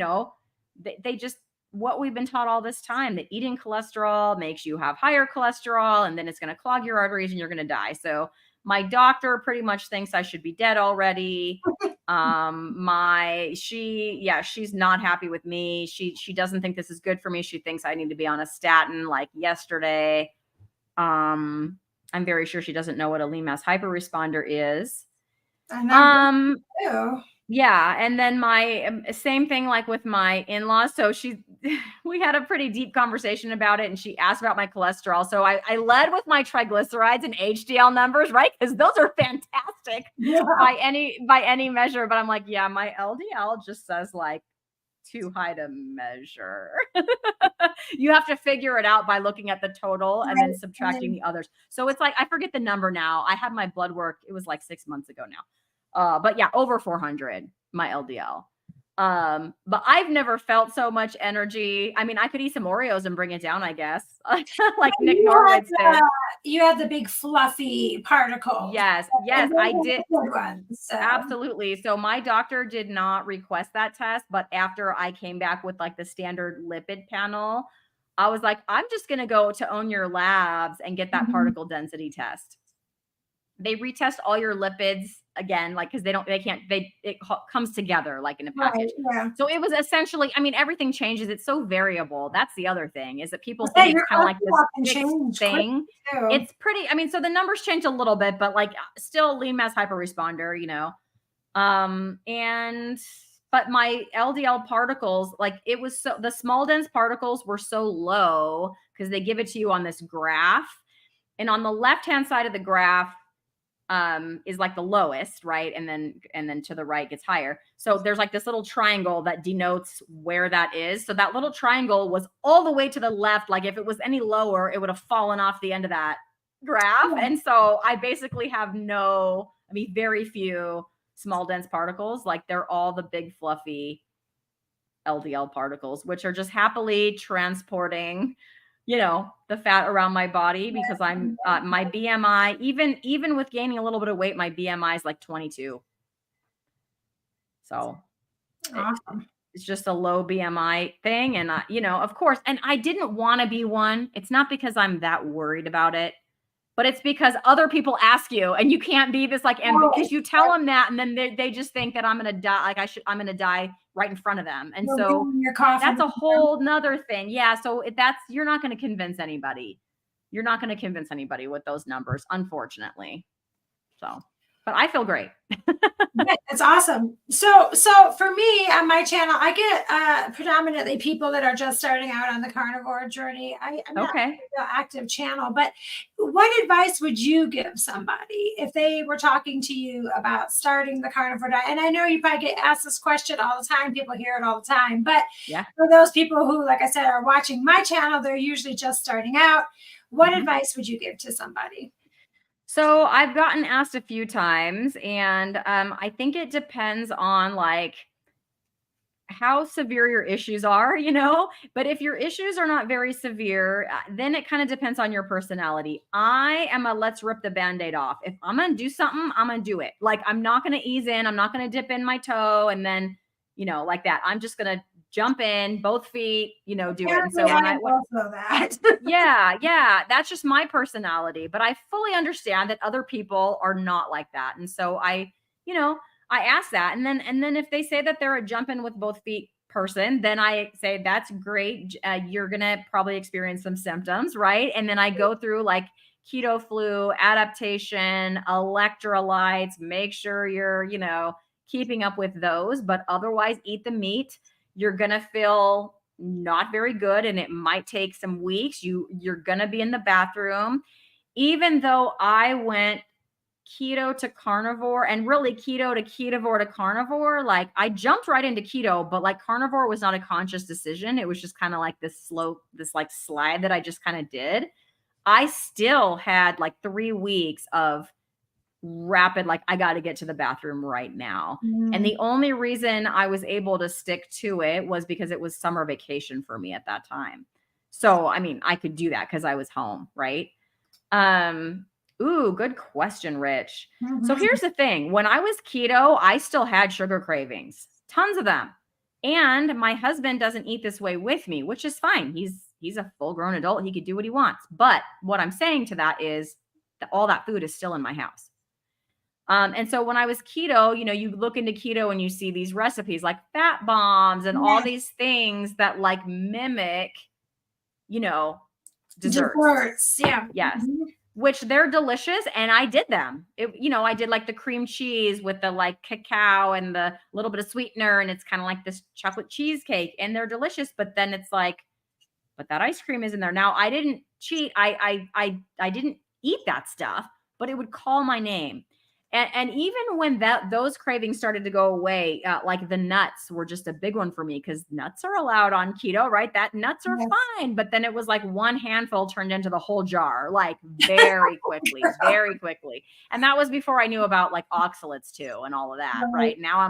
they just, what we've been taught all this time, that eating cholesterol makes you have higher cholesterol and then it's going to clog your arteries and you're going to die. So my doctor pretty much thinks I should be dead already. She's not happy with me. She doesn't think this is good for me. She thinks I need to be on a statin like yesterday. I'm very sure she doesn't know what a lean mass hyperresponder is. Yeah. And then my same thing, like with my in-laws. So we had a pretty deep conversation about it and she asked about my cholesterol. So I led with my triglycerides and HDL numbers, right? Because those are fantastic by any measure. But I'm like, yeah, my LDL just says like too high to measure. You have to figure it out by looking at the total and then subtracting the others. So it's like, I forget the number now. I had my blood work. It was like 6 months ago now. But yeah, over 400, my LDL. But I've never felt so much energy. I mean, I could eat some Oreos and bring it down, I guess, like Nick Norwitz did. You had the big fluffy particles. Yes, And yes, those I are the did. good ones. So. Absolutely. So my doctor did not request that test, but after I came back with like the standard lipid panel, I was like, I'm just going to go to Own Your Labs and get that particle density test. They retest all your lipids again, like, cause it comes together like in a package. Right, yeah. So it was essentially, I mean, everything changes. It's so variable. That's the other thing, is that people think it's kind of like this fixed thing. It's pretty, I mean, so the numbers change a little bit, but like still lean mass hyperresponder, you know? But my LDL particles, like it was so, the small dense particles were so low because they give it to you on this graph. And on the left-hand side of the graph, is like the lowest, right? And then to the right gets higher. So there's like this little triangle that denotes where that is. So that little triangle was all the way to the left. Like if it was any lower, it would have fallen off the end of that graph. Yeah. And so I basically have very few small dense particles. Like they're all the big fluffy LDL particles, which are just happily transporting, you know, the fat around my body, because I'm my BMI, even with gaining a little bit of weight, my BMI is like 22. So awesome. It's just a low BMI thing. And you know, of course, and I didn't want to be one. It's not because I'm that worried about it, but it's because other people ask you, and you can't be this like, because you tell them that, and then they just think that I'm going to die. Like I'm going to die right in front of them. And so that's a whole nother thing. Yeah. So you're not going to convince anybody. You're not going to convince anybody with those numbers, unfortunately. So, but I feel great. It's awesome. So for me on my channel, I get predominantly people that are just starting out on the carnivore journey. I'm not an active channel, but what advice would you give somebody if they were talking to you about starting the carnivore diet? And I know you probably get asked this question all the time. People hear it all the time, but for those people who, like I said, are watching my channel, they're usually just starting out. What advice would you give to somebody? So I've gotten asked a few times, and I think it depends on like how severe your issues are, you know, but if your issues are not very severe, then it kind of depends on your personality. I am let's rip the Band-Aid off. If I'm going to do something, I'm going to do it. Like, I'm not going to ease in. I'm not going to dip in my toe and then, you know, like that. I'm just going to jump in both feet, you know, do it. And so yeah, that's just my personality, but I fully understand that other people are not like that. And so I ask that. And then if they say that they're a jump in with both feet person, then I say, that's great. You're going to probably experience some symptoms, right? And then I go through like keto flu, adaptation, electrolytes, make sure you're, you know, keeping up with those, but otherwise eat the meat. You're going to feel not very good, and it might take some weeks. You're going to be in the bathroom. Even though I went keto to carnivore, and really keto to ketovore to carnivore, like I jumped right into keto, but like carnivore was not a conscious decision. It was just kind of like this like slide that I just kind of did. I still had like 3 weeks of rapid, like, I got to get to the bathroom right now. And the only reason I was able to stick to it was because it was summer vacation for me at that time. So, I mean, I could do that because I was home, right? Ooh, good question, Rich. So here's the thing. When I was keto, I still had sugar cravings, tons of them. And my husband doesn't eat this way with me, which is fine. He's a full-grown adult. He could do what he wants. But what I'm saying to that is that all that food is still in my house. And so when I was keto, you know, you look into keto and you see these recipes like fat bombs and all these things that like mimic, you know, desserts. Yeah. Yes. Which they're delicious. And I did them. I did like the cream cheese with the like cacao and the little bit of sweetener. And it's kind of like this chocolate cheesecake, and they're delicious. But then it's like, but that ice cream is in there. Now I didn't cheat. I didn't eat that stuff, but it would call my name. And even when those cravings started to go away, like the nuts were just a big one for me because nuts are allowed on keto, right? That nuts are Yes. fine. But then it was like one handful turned into the whole jar, like very quickly, very quickly. And that was before I knew about like oxalates too and all of that, right? Now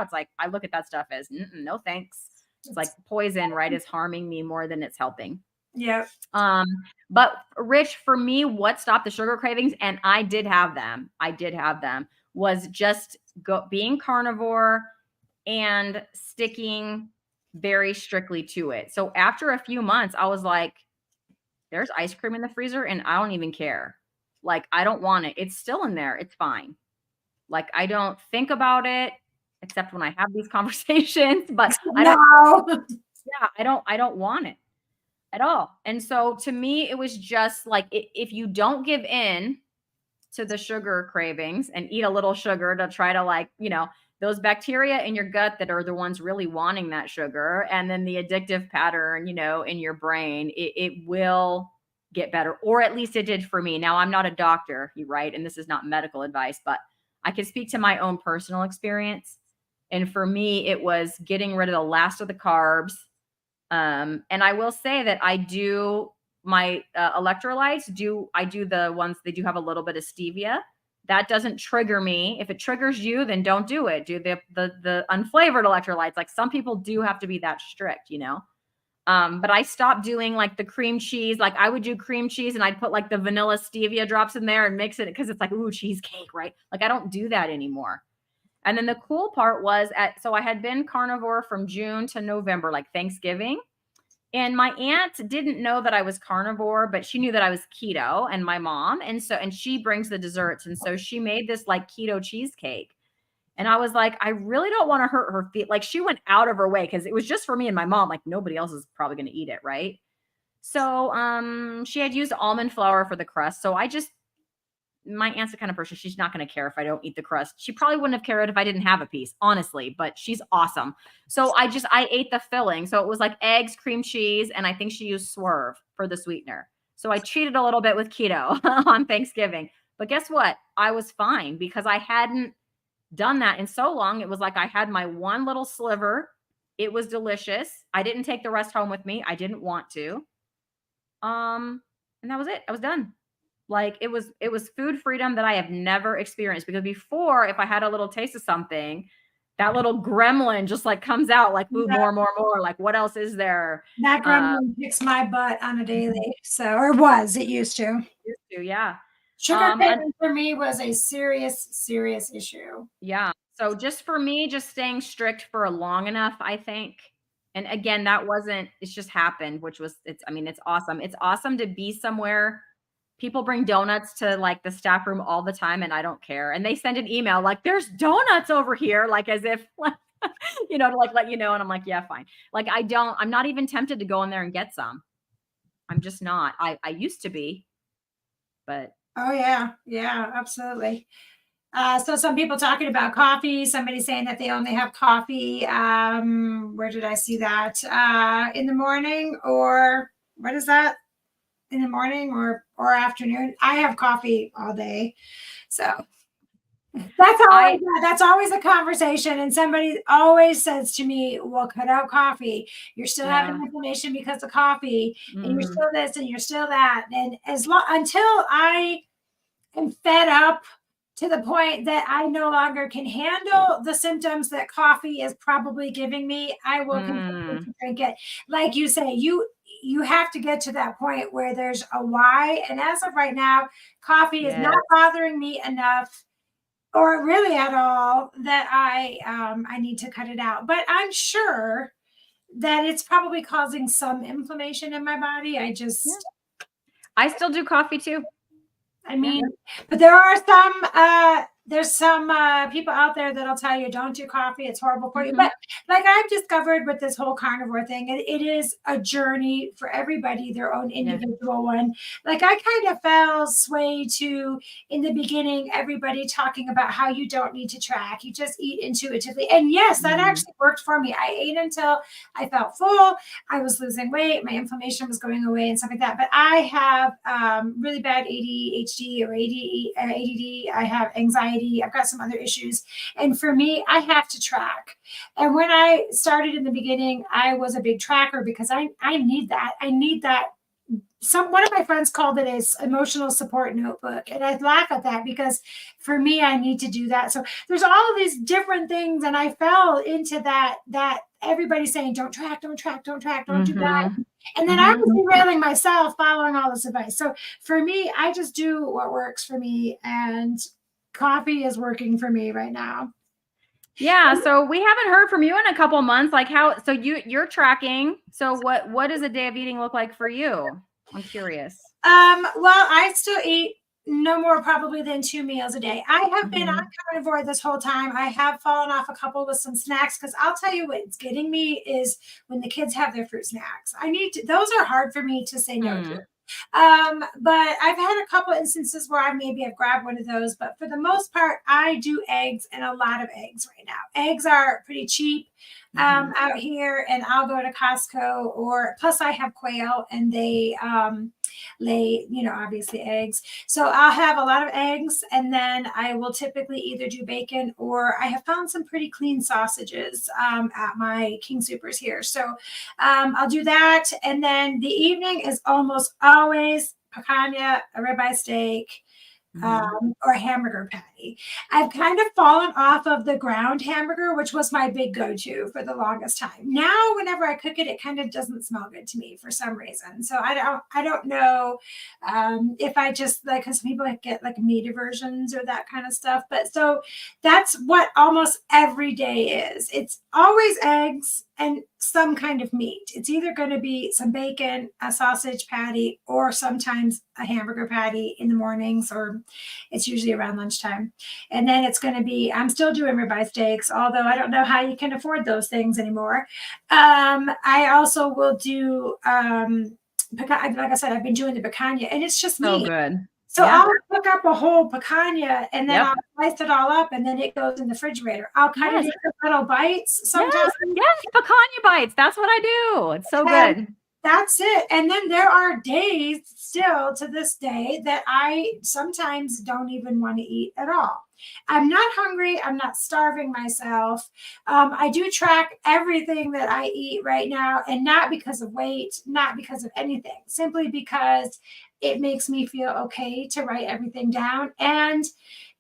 it's like, I look at that stuff as no thanks. It's like poison, right? It's harming me more than it's helping. Yeah. But Rich, for me, what stopped the sugar cravings, and I did have them, was just being carnivore and sticking very strictly to it. So after a few months, I was like, there's ice cream in the freezer and I don't even care. Like, I don't want it. It's still in there. It's fine. Like, I don't think about it except when I have these conversations, but I don't want it at all. And so to me, it was just like, if you don't give in to the sugar cravings and eat a little sugar to try to, like, those bacteria in your gut that are the ones really wanting that sugar, and then the addictive pattern, in your brain, it will get better, or at least it did for me. Now, I'm not a doctor, right? And this is not medical advice, but I can speak to my own personal experience. And for me, it was getting rid of the last of the carbs. And I will say that I do my electrolytes. I do the ones, they do have a little bit of stevia. That doesn't trigger me. If it triggers you, then don't do it. Do the unflavored electrolytes. Like, some people do have to be that strict, But I stopped doing like the cream cheese. Like, I would do cream cheese and I'd put like the vanilla stevia drops in there and mix it because it's like, ooh, cheesecake, right? Like, I don't do that anymore. And then the cool part was so I had been carnivore from June to November, like Thanksgiving. And my aunt didn't know that I was carnivore, but she knew that I was keto, and my mom. And she brings the desserts. And so she made this like keto cheesecake. And I was like, I really don't want to hurt her feet. Like, she went out of her way because it was just for me and my mom. Like, nobody else is probably going to eat it, right? So she had used almond flour for the crust. So my aunt's the kind of person, she's not going to care if I don't eat the crust. She probably wouldn't have cared if I didn't have a piece, honestly, but she's awesome. So I ate the filling. So it was like eggs, cream cheese, and I think she used Swerve for the sweetener. So I cheated a little bit with keto on Thanksgiving. But guess what? I was fine because I hadn't done that in so long. It was like I had my one little sliver. It was delicious. I didn't take the rest home with me. I didn't want to. And that was it. I was done. Like, it was food freedom that I have never experienced, because before, if I had a little taste of something, that little gremlin just like comes out like, ooh, more, like, what else is there? That gremlin kicks my butt on a daily. It used to. Yeah. Sugar craving for me was a serious issue. Yeah. So just for me, just staying strict for long enough, I think. And again, it's just happened, it's awesome. It's awesome to be somewhere. People bring donuts to like the staff room all the time, and I don't care. And they send an email like, there's donuts over here, like as if, like, to like let you know. And I'm like, yeah, fine. Like, I'm not even tempted to go in there and get some. I'm just not. I used to be, but. Oh yeah. Yeah, absolutely. So some people talking about coffee, somebody saying that they only have coffee. Where did I see that? In the morning, or what is that? In the morning or afternoon? I have coffee all day. So that's always a conversation. And somebody always says to me, well, cut out coffee. You're still having inflammation because of coffee, and you're still this and you're still that. And until I am fed up to the point that I no longer can handle the symptoms that coffee is probably giving me, I will continue to drink it. Like you say, you have to get to that point where there's a why. And as of right now, coffee is not bothering me enough, or really at all, that I need to cut it out. But I'm sure that it's probably causing some inflammation in my body. I still do coffee too. I mean, but there are some people out there that'll tell you don't do coffee, it's horrible for you. But like I've discovered with this whole carnivore thing, it is a journey for everybody, their own individual one. Like, I kind of fell sway to, in the beginning, everybody talking about how you don't need to track, you just eat intuitively. And yes, that actually worked for me. I ate until I felt full, I was losing weight, my inflammation was going away and stuff like that. But I have really bad ADHD or ADD. I have anxiety anxiety. I've got some other issues. And for me, I have to track. And when I started in the beginning, I was a big tracker because I need that. I need that. One of my friends called it a emotional support notebook, and I laugh at that because for me, I need to do that. So there's all of these different things, and I fell into that everybody's saying don't track, don't track, don't track, don't do that, and then I was derailing myself following all this advice. So for me, I just do what works for me, and coffee is working for me right now. Yeah, so we haven't heard from you in a couple months. Like so you're tracking. So what does a day of eating look like for you? I'm curious. Well, I still eat no more probably than 2 meals a day. I have been on carnivore this whole time. I have fallen off a couple with some snacks because I'll tell you what's getting me is when the kids have their fruit snacks. Those are hard for me to say no to. But I've had a couple instances where I've grabbed one of those, but for the most part, I do eggs and a lot of eggs right now. Eggs are pretty cheap out here, and I'll go to Costco plus I have quail and they lay, obviously eggs. So I'll have a lot of eggs, and then I will typically either do bacon, or I have found some pretty clean sausages at my King Supers here. So I'll do that. And then the evening is almost always picanha, a ribeye steak, or a hamburger patty. I've kind of fallen off of the ground hamburger, which was my big go-to for the longest time. Now, whenever I cook it, it kind of doesn't smell good to me for some reason. So I don't know if I just like, because people get like meat aversions or that kind of stuff. But so that's what almost every day is. It's always eggs and some kind of meat. It's either going to be some bacon, a sausage patty, or sometimes a hamburger patty in the mornings, or it's usually around lunchtime. And then it's going to be, I'm still doing ribeye steaks, although I don't know how you can afford those things anymore. I also will do, like I said, I've been doing the picanha, and it's just so meat. good. So I'll cook up a whole picanha, and then I'll slice it all up, and then it goes in the refrigerator. I'll cut it into little bites sometimes. Yes, picanha bites. That's what I do. It's so good. That's it. And then there are days still to this day that I sometimes don't even want to eat at all. I'm not hungry. I'm not starving myself. I do track everything that I eat right now, and not because of weight, not because of anything, simply because it makes me feel okay to write everything down. And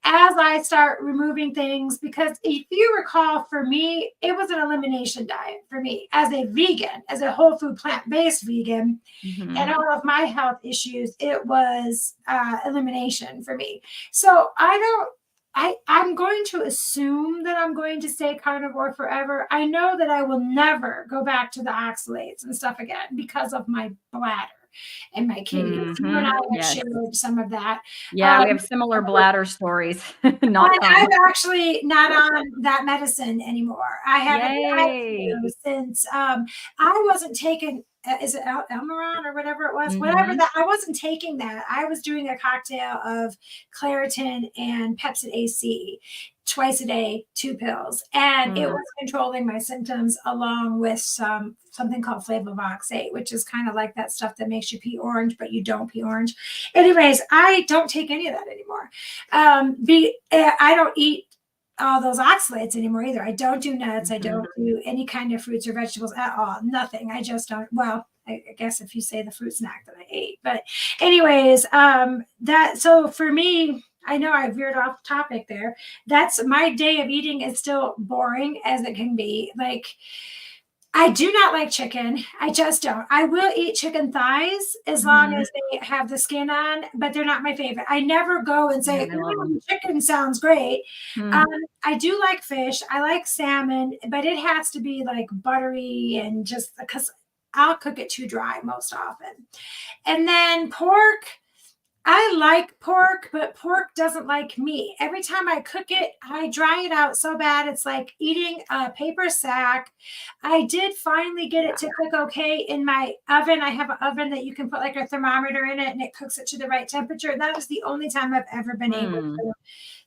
as I start removing things, because if you recall, for me, it was an elimination diet for me as a vegan, as a whole food plant-based vegan, and all of my health issues, it was elimination for me. So I'm going to assume that I'm going to stay carnivore forever. I know that I will never go back to the oxalates and stuff again because of my bladder and my kidneys. You and I have shared some of that. Yeah, we have similar bladder stories. I'm actually not on that medicine anymore. I haven't had to since I wasn't taking. Is it Elmeron or whatever it was? Whatever that, I wasn't taking that. I was doing a cocktail of Claritin and Pepsid AC twice a day, 2 pills, and it was controlling my symptoms along with something called flavovoxate, which is kind of like that stuff that makes you pee orange, but you don't pee orange. Anyways, I don't take any of that anymore. I don't eat all those oxalates anymore either. I don't do nuts. I don't do any kind of fruits or vegetables at all. Nothing. I just don't. Well, I guess if you say the fruit snack that I ate, but anyways, so for me, I know I veered off topic there. That's my day of eating is still boring as it can be. Like, I do not like chicken. I just don't. I will eat chicken thighs as long as they have the skin on, but they're not my favorite. I never go and say, chicken sounds great. I do like fish. I like salmon, but it has to be like buttery and just because I'll cook it too dry most often. And then pork. I like pork, but pork doesn't like me. Every time I cook it, I dry it out so bad. It's like eating a paper sack. I did finally get it to cook okay in my oven. I have an oven that you can put like a thermometer in it, and it cooks it to the right temperature. And that is the only time I've ever been able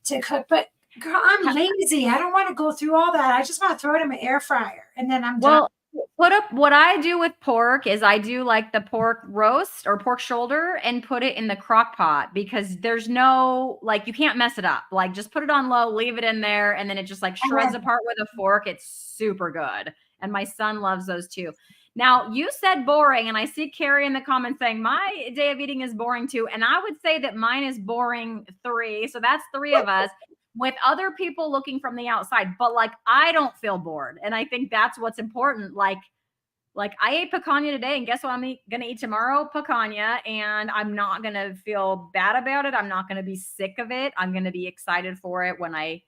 to cook. But girl, I'm lazy. I don't want to go through all that. I just want to throw it in my air fryer, and then I'm done. Put up what I do with pork is I do like the pork roast or pork shoulder and put it in the crock pot because there's no, like, you can't mess it up. Like, just put it on low, leave it in there, and then it just like shreds apart with a fork. It's super good. And my son loves those too. Now, you said boring, and I see Carrie in the comments saying my day of eating is boring too. And I would say that mine is boring 3. So that's 3 of us with other people looking from the outside. But like, I don't feel bored. And I think that's what's important. Like I ate picanha today, and guess what I'm gonna eat tomorrow? Picanha, and I'm not gonna feel bad about it. I'm not gonna be sick of it. I'm gonna be excited for it when I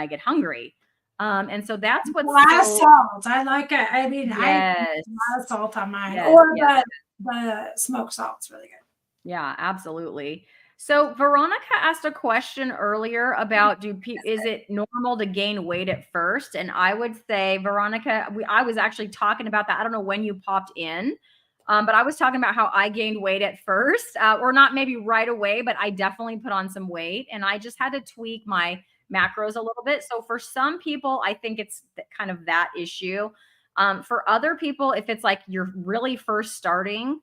get hungry. And so that's A what's lot of so salt. I like it. I mean, I put yes, a lot of salt on mine, yes, or yes. the smoked salt's really good. Yeah, absolutely. So Veronica asked a question earlier about is it normal to gain weight at first? And I would say, Veronica, I was actually talking about that. I don't know when you popped in, but I was talking about how I gained weight at first, or not maybe right away, but I definitely put on some weight, and I just had to tweak my macros a little bit. So for some people, I think it's kind of that issue. For other people, if it's like you're really first starting,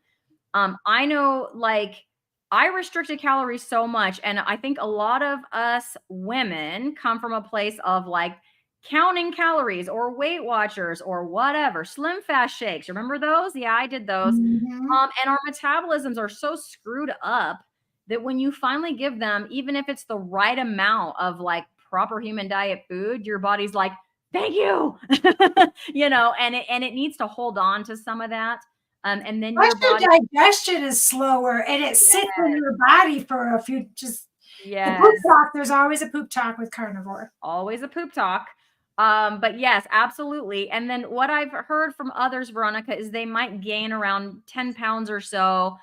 I know, like, I restricted calories so much, and I think a lot of us women come from a place of like counting calories or Weight Watchers or whatever, Slim Fast shakes. Remember those? Yeah, I did those. Mhm. And our metabolisms are so screwed up that when you finally give them, even if it's the right amount of like proper human diet food, your body's like, thank you, and it needs to hold on to some of that. And then Plus your your body, digestion is slower and it sits in yes, your body for a few just the poop yes, talk, there's always a poop talk with carnivore. always a poop talk. But yes, absolutely. And then what I've heard from others, Veronica, is they might gain around 10 pounds or so.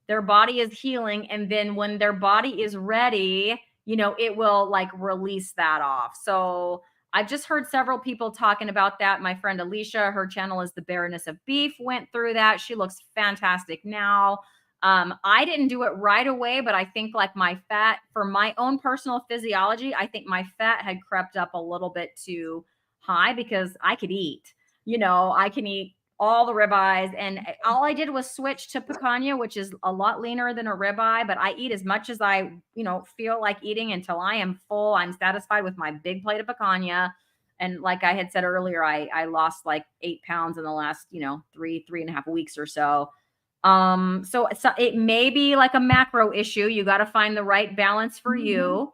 Their body is healing. And then when their body is ready, it will like release that off. So I've just heard several people talking about that. My friend Alicia, her channel is The Baroness of Beef, went through that. She looks fantastic now. I didn't do it right away, but I think like my fat, for my own personal physiology, I think my fat had crept up a little bit too high because I could eat. I can eat all the ribeyes, and all I did was switch to picanha, which is a lot leaner than a ribeye, but I eat as much as I, feel like eating until I am full. I'm satisfied with my big plate of picanha. And like I had said earlier, I lost like 8 pounds in the last, 3.5 weeks or so. So it may be like a macro issue. You got to find the right balance for you,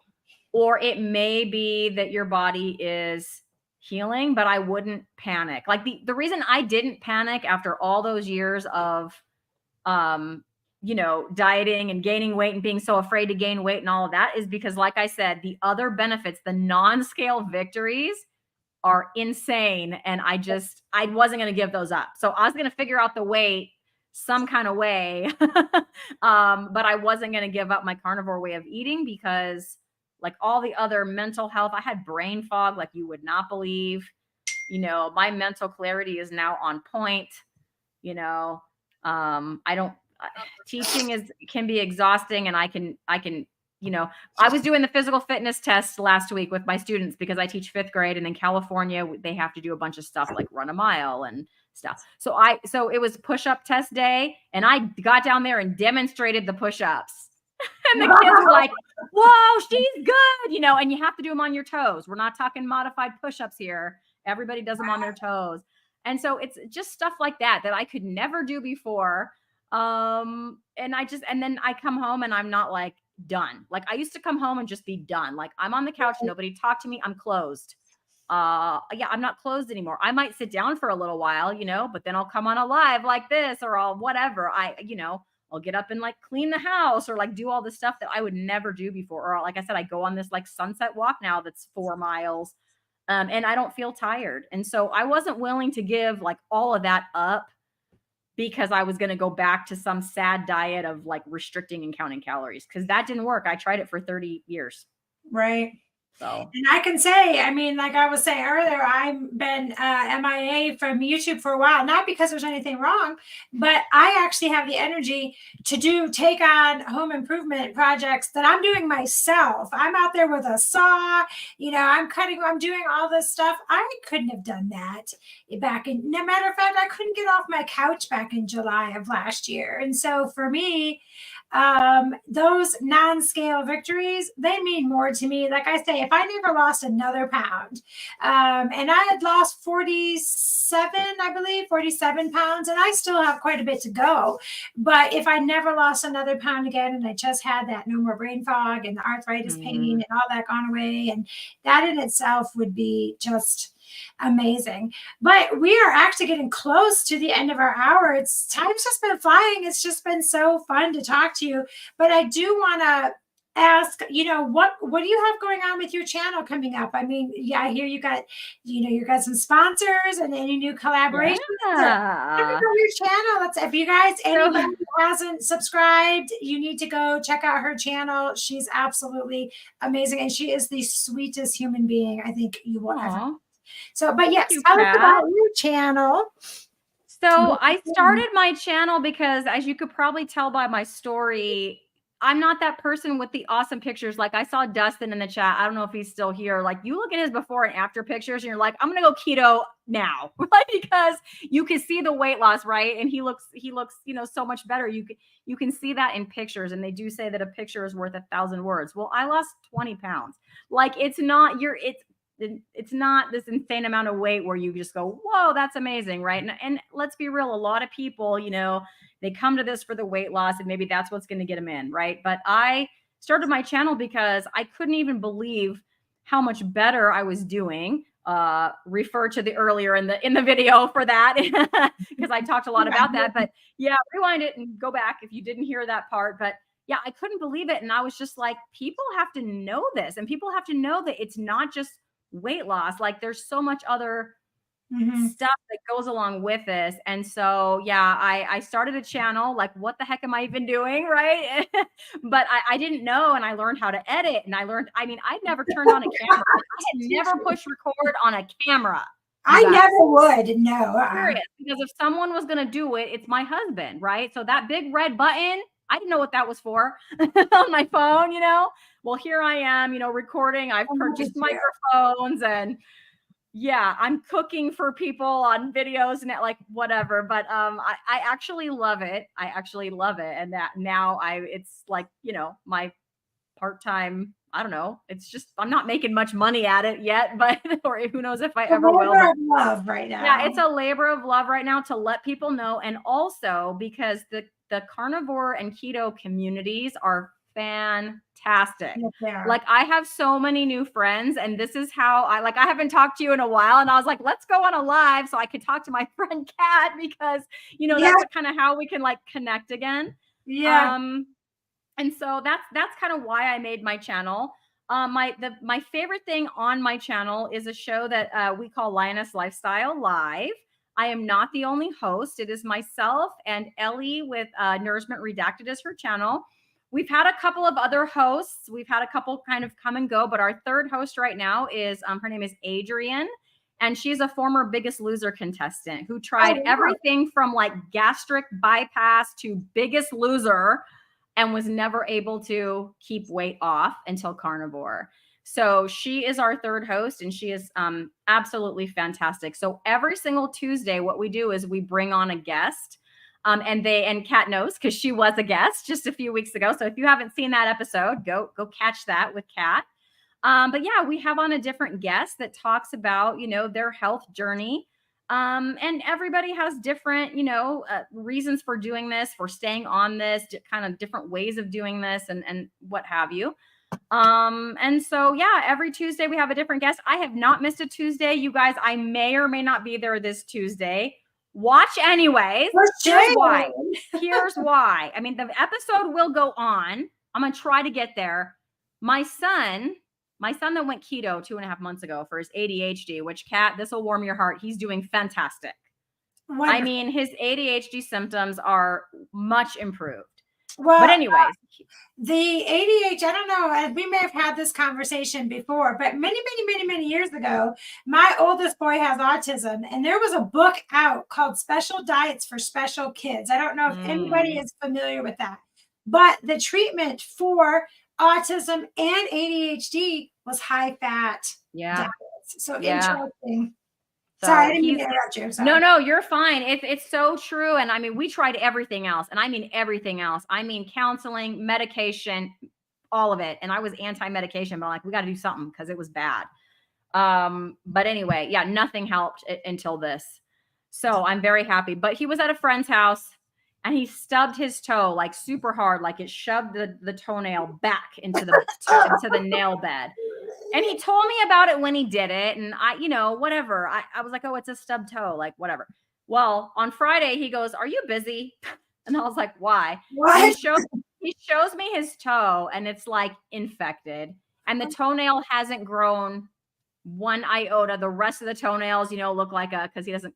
or it may be that your body is healing, but I wouldn't panic. Like the reason I didn't panic after all those years of dieting and gaining weight and being so afraid to gain weight and all of that is because, like I said, the other benefits, the non-scale victories are insane. And I wasn't going to give those up. So I was going to figure out the weight some kind of way. But I wasn't going to give up my carnivore way of eating because like all the other mental health, I had brain fog like you would not believe. My mental clarity is now on point. I don't teaching can be exhausting, and I can I was doing the physical fitness test last week with my students because I teach 5th grade, and in California they have to do a bunch of stuff like run a mile and stuff. So it was push-up test day, and I got down there and demonstrated the push-ups. And the kids were like, whoa, she's good, and you have to do them on your toes. We're not talking modified push-ups here. Everybody does them on their toes. And so it's just stuff like that I could never do before. And then I come home and I'm not like done. Like I used to come home and just be done. Like I'm on the couch, nobody talk to me, I'm closed. Yeah, I'm not closed anymore. I might sit down for a little while, but then I'll come on a live like this, or I'll whatever. I'll get up and like clean the house or like do all the stuff that I would never do before. Or like I said, I go on this like sunset walk now that's 4 miles. And I don't feel tired. And so I wasn't willing to give like all of that up because I was going to go back to some sad diet of like restricting and counting calories, because that didn't work. I tried it for 30 years. Right. So And I can say, I mean, like I was saying earlier, I've been MIA from YouTube for a while, not because there's anything wrong, but I actually have the energy to take on home improvement projects that I'm doing myself. I'm out there with a saw, I'm cutting, I'm doing all this stuff. I couldn't have done that back in, no matter of fact, I couldn't get off my couch back in July of last year. And so for me, those non-scale victories, they mean more to me. Like I say, if I never lost another pound, and I had lost 47 pounds, and I still have quite a bit to go. But if I never lost another pound again, and I just had that no more brain fog and the arthritis pain and all that gone away, and that in itself would be just amazing. But we are actually getting close to the end of our hour. It's time's just been flying. It's just been so fun to talk to you. But I do want to ask, what do you have going on with your channel coming up? I mean, yeah, I hear you got some sponsors and any new collaborations. yeah. Your channel. If you guys, anybody who hasn't subscribed, you need to go check out her channel. She's absolutely amazing, and she is the sweetest human being I think you will ever. So, but yes, tell us about your channel. So I started my channel because, as you could probably tell by my story, I'm not that person with the awesome pictures. Like, I saw Dustin in the chat. I don't know if he's still here. Like, you look at his before and after pictures and you're like, I'm going to go keto now, right? Because you can see the weight loss, right? And he looks, so much better. You can see that in pictures. And they do say that a picture is worth 1,000 words. Well, I lost 20 pounds. Like, it's not this insane amount of weight where you just go, whoa, that's amazing, right? And let's be real, a lot of people, they come to this for the weight loss, and maybe that's what's going to get them in, right? But I started my channel because I couldn't even believe how much better I was doing. Refer to the earlier in the video for that, because I talked a lot about that. But yeah, rewind it and go back if you didn't hear that part. But yeah, I couldn't believe it. And I was just like, people have to know this, and people have to know that it's not just weight loss. Like, there's so much other stuff that goes along with this. And so, yeah, I started a channel. Like, what the heck am I even doing? Right. But I didn't know. And I learned how to edit, and I'd never turned on a camera. I had never pushed record on a camera. I never would. No. Serious. Because if someone was going to do it, it's my husband. Right. So that big red button, I didn't know what that was for on my phone, Well, here I am, recording. I've purchased microphones, and yeah, I'm cooking for people on videos and like whatever. But I actually love it. And that now it's like, my part-time, I don't know. It's just, I'm not making much money at it yet, but, or who knows if I ever will. Labor of love right now. Yeah, it's a labor of love right now to let people know. And also because the carnivore and keto communities are fantastic. Yeah. Like, I have so many new friends, and this is how I haven't talked to you in a while, and I was like, let's go on a live so I could talk to my friend Kat, because that's kind of how we can like connect again. Yeah. And so that's kind of why I made my channel. My favorite thing on my channel is a show that we call Lioness Lifestyle Live. I am not the only host. It is myself and Ellie with Nourishment Redacted as her channel. We've had a couple of other hosts. We've had a couple kind of come and go, but our third host right now is her name is Adrian, and she's a former Biggest Loser contestant who tried everything from like gastric bypass to Biggest Loser, and was never able to keep weight off until carnivore. So she is our third host, and she is absolutely fantastic. So every single Tuesday, what we do is we bring on a guest. And Kat knows because she was a guest just a few weeks ago. So if you haven't seen that episode, go catch that with Kat. But yeah, we have on a different guest that talks about, their health journey. And everybody has different, reasons for doing this, for staying on this, kind of different ways of doing this, and what have you. And so, yeah, every Tuesday we have a different guest. I have not missed a Tuesday. You guys, I may or may not be there this Tuesday. Watch anyways. Here's why. I mean, the episode will go on. I'm going to try to get there. My son that went keto 2.5 months ago for his ADHD, which, Kat, this will warm your heart. He's doing fantastic. Wonderful. I mean, his ADHD symptoms are much improved. Well, but anyways, The ADHD, I don't know, and we may have had this conversation before, but many years ago, my oldest boy has autism, and there was a book out called Special Diets for Special Kids. I don't know if anybody is familiar with that, but the treatment for autism and ADHD was high fat diets. So interesting. So sorry, I didn't mean to interrupt you. Sorry. No, you're fine. It's so true. And I mean, we tried everything else, and I mean everything else. I mean, counseling, medication, all of it. And I was anti-medication, but like, we got to do something because it was bad. But anyway, yeah, nothing helped until this. So I'm very happy. But he was at a friend's house and he stubbed his toe like super hard, like it shoved the toenail back into the nail bed. And he told me about it when he did it. And I, whatever. I was like, oh, it's a stub toe, like whatever. Well, on Friday, he goes, are you busy? And I was like, why? What? He shows me his toe and it's like infected. And the toenail hasn't grown one iota. The rest of the toenails, look like because he doesn't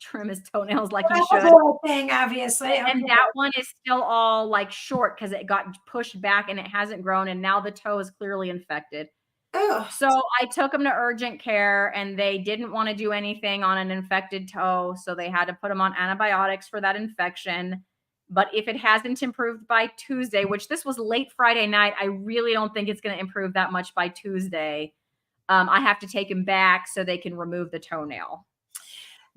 trim his toenails like he should. The whole thing, obviously. And that one is still all like short because it got pushed back and it hasn't grown. And now the toe is clearly infected. Ugh. So I took him to urgent care and they didn't want to do anything on an infected toe. So they had to put him on antibiotics for that infection. But if it hasn't improved by Tuesday, which this was late Friday night, I really don't think it's going to improve that much by Tuesday. I have to take him back so they can remove the toenail.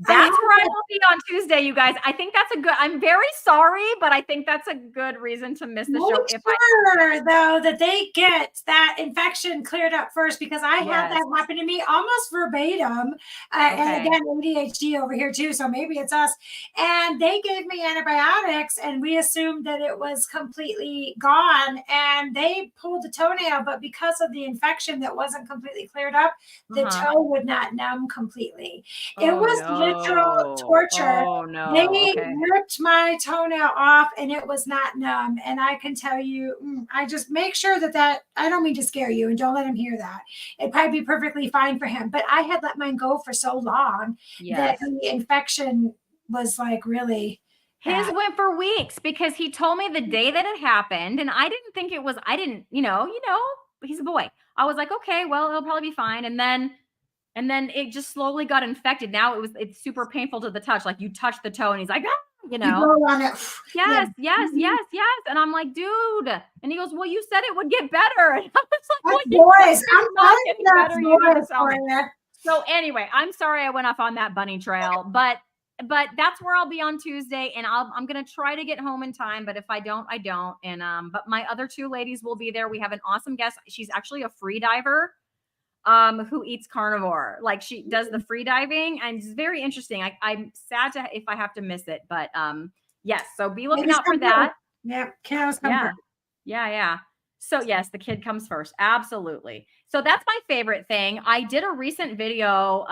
That's where I will be on Tuesday, you guys. I think that's I'm very sorry, but I think that's a good reason to miss the show. Though, that they get that infection cleared up first, because I had that happen to me almost verbatim. And again, ADHD over here too, so maybe it's us. And they gave me antibiotics and we assumed that it was completely gone. And they pulled the toenail, but because of the infection that wasn't completely cleared up, the toe would not numb completely. It was literal torture. Oh no. They ripped my toenail off and it was not numb. And I can tell you, I just make sure that I don't mean to scare you and don't let him hear that. It'd probably be perfectly fine for him. But I had let mine go for so long that the infection was like really his went for weeks, because he told me the day that it happened and I didn't think it was, he's a boy. I was like, okay, well, he'll probably be fine. And then it just slowly got infected. Now it's super painful to the touch. Like you touch the toe and he's like, You go on it. Yes. And I'm like, dude. And he goes, well, you said it would get better. And I was like, well, boys, I'm not getting better. You so anyway, I'm sorry I went off on that bunny trail, but that's where I'll be on Tuesday, and I'm gonna try to get home in time. But if I don't, I don't. And but my other two ladies will be there. We have an awesome guest. She's actually a free diver. Who eats carnivore. Like she does the free diving, and it's very interesting. I'm sad if I have to miss it, but yes, so be looking out for that. Yeah, cows come first. Yeah. So yes, the kid comes first. Absolutely. So that's my favorite thing. I did a recent video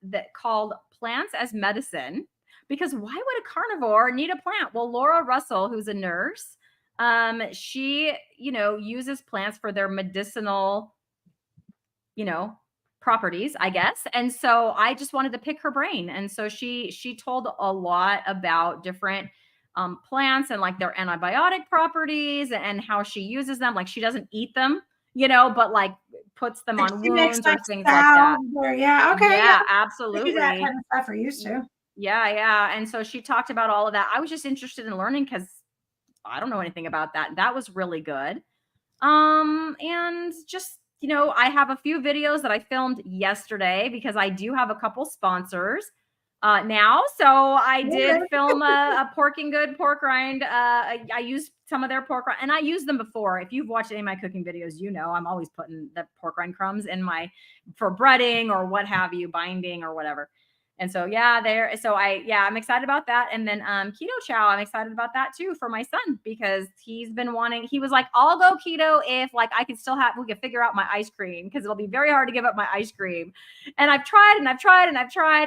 that called Plants as Medicine, because why would a carnivore need a plant? Well, Laura Russell, who's a nurse, she, uses plants for their medicinal properties, I guess. And so I just wanted to pick her brain. And so she told a lot about different plants and like their antibiotic properties and how she uses them. Like she doesn't eat them, but like puts them on wounds or things like that. Yeah, absolutely. That kind of stuff we're used to. Yeah. And so she talked about all of that. I was just interested in learning because I don't know anything about that. That was really good. And just, I have a few videos that I filmed yesterday because I do have a couple sponsors now. So I did film a Pork and Good pork rind. I used some of their pork rind, and I used them before. If you've watched any of my cooking videos, I'm always putting the pork rind crumbs in for breading or what have you, binding or whatever. And so, I'm excited about that. And then keto chow, I'm excited about that too for my son, because he was like, I'll go keto if like we can figure out my ice cream, because it'll be very hard to give up my ice cream. And I've tried.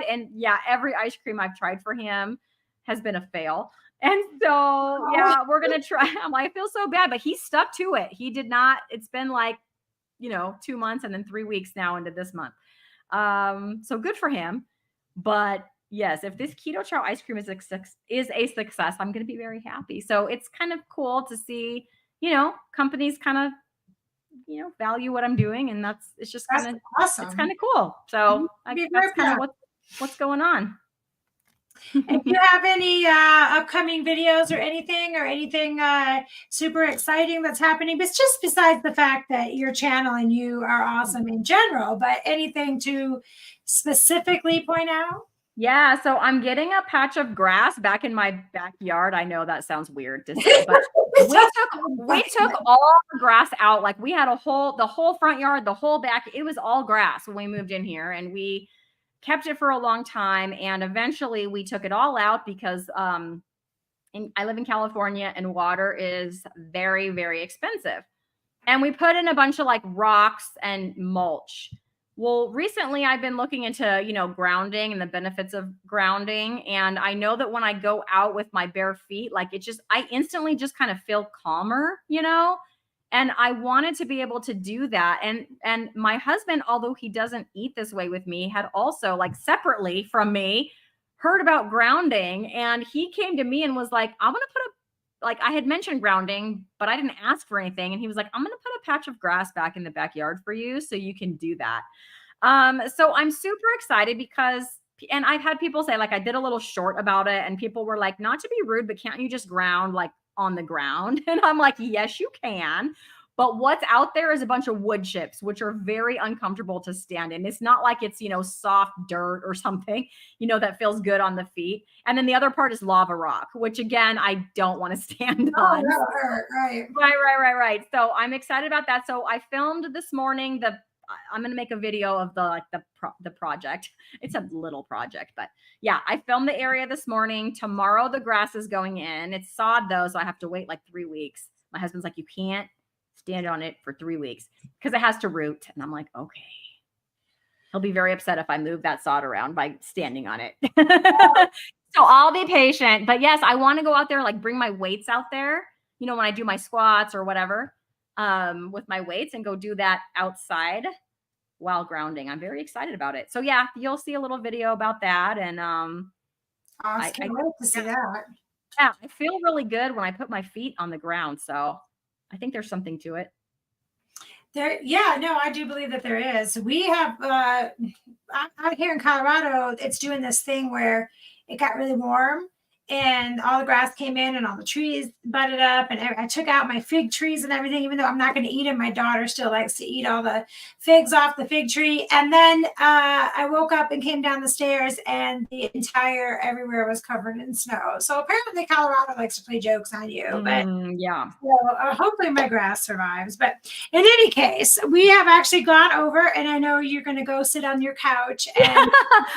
And yeah, every ice cream I've tried for him has been a fail. And so, we're going to try. I'm like, I feel so bad, but he stuck to it. He did not. It's been like, 2 months and then 3 weeks now into this month. So good for him. But yes, if this keto chow ice cream is a success, I'm going to be very happy. So it's kind of cool to see, companies kind of, value what I'm doing, and it's just That's kind of, awesome. it's kind of cool. So that's kind of what's going on. And do you have any upcoming videos or anything super exciting that's happening? But just besides the fact that your channel and you are awesome in general, but anything to specifically point out? Yeah, so I'm getting a patch of grass back in my backyard. I know that sounds weird to say, but we took all the grass out. Like we had the whole front yard, the whole back. It was all grass when we moved in here, and we kept it for a long time. And eventually we took it all out because I live in California and water is very, very expensive. And we put in a bunch of like rocks and mulch. Well, recently I've been looking into, grounding and the benefits of grounding. And I know that when I go out with my bare feet, like I instantly just kind of feel calmer, and I wanted to be able to do that. And my husband, although he doesn't eat this way with me, had also, like, separately from me, heard about grounding. And he came to me and was like, I'm going to I had mentioned grounding, but I didn't ask for anything. And he was like, I'm going to put a patch of grass back in the backyard for you so you can do that. So I'm super excited and I've had people say, like, I did a little short about it and people were like, not to be rude, but can't you just ground like on the ground? And I'm like, yes, you can. But what's out there is a bunch of wood chips, which are very uncomfortable to stand in. It's not like it's, soft dirt or something, that feels good on the feet. And then the other part is lava rock, which again, I don't want to stand on. That'll hurt, right. Right. So I'm excited about that. So I filmed this morning I'm going to make a video of the project. It's a little project, but yeah, I filmed the area this morning. Tomorrow the grass is going in. It's sod though, so I have to wait like 3 weeks. My husband's like, you can't stand on it for 3 weeks because it has to root. And I'm like, okay. He'll be very upset if I move that sod around by standing on it. So I'll be patient. But yes, I want to go out there, like bring my weights out there, when I do my squats or whatever, with my weights, and go do that outside while grounding. I'm very excited about it. So yeah, you'll see a little video about that. And I can't wait to see that. Yeah, I feel really good when I put my feet on the ground. So I think there's something to it. I do believe that there is. We have out here in Colorado, it's doing this thing where it got really warm and all the grass came in and all the trees budded up, and I took out my fig trees and everything, even though I'm not going to eat them. My daughter still likes to eat all the figs off the fig tree. And then I woke up and came down the stairs and the entire everywhere was covered in snow. So apparently Colorado likes to play jokes on you. But yeah. So hopefully my grass survives. But in any case, we have actually gone over, and I know you're going to go sit on your couch. And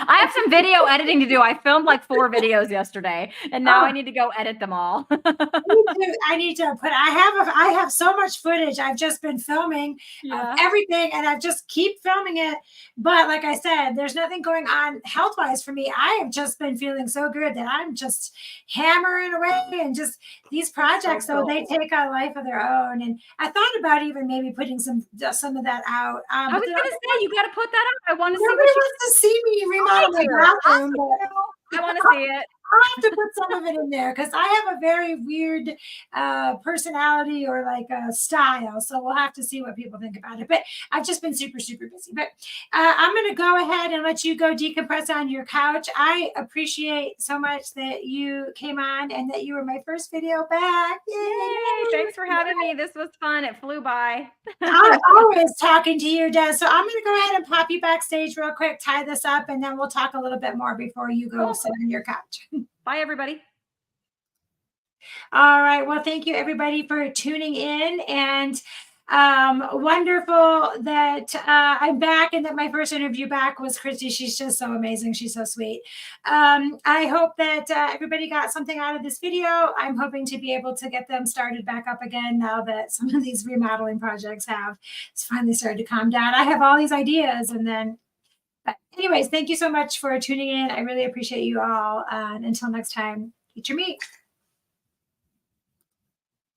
I have some video editing to do. I filmed like 4 videos yesterday, and now I need to go edit them all. I need to put. I have so much footage. I've just been filming everything, and I just keep filming it. But like I said, there's nothing going on health-wise for me. I have just been feeling so good that I'm just hammering away, and just these projects, so they take a life of their own. And I thought about even maybe putting some of that out. I was going to say, you got to put that out. I want to see. Nobody wants to see me remodel my bathroom. I want to see it. I'll have to put some of it in there because I have a very weird personality or like a style. So we'll have to see what people think about it. But I've just been super, super busy. But I'm going to go ahead and let you go decompress on your couch. I appreciate so much that you came on and that you were my first video back. Yay! Thanks for having me. This was fun. It flew by. I'm always talking to you, Des. So I'm going to go ahead and pop you backstage real quick, tie this up, and then we'll talk a little bit more before you go sit on your couch. Bye, everybody. All right. Well, thank you, everybody, for tuning in. And wonderful that I'm back and that my first interview back was Christy. She's just so amazing. She's so sweet. I hope that everybody got something out of this video. I'm hoping to be able to get them started back up again now that some of these remodeling projects have finally started to calm down. I have all these ideas, and then but anyways, thank you so much for tuning in. I really appreciate you all. And until next time, eat your meat.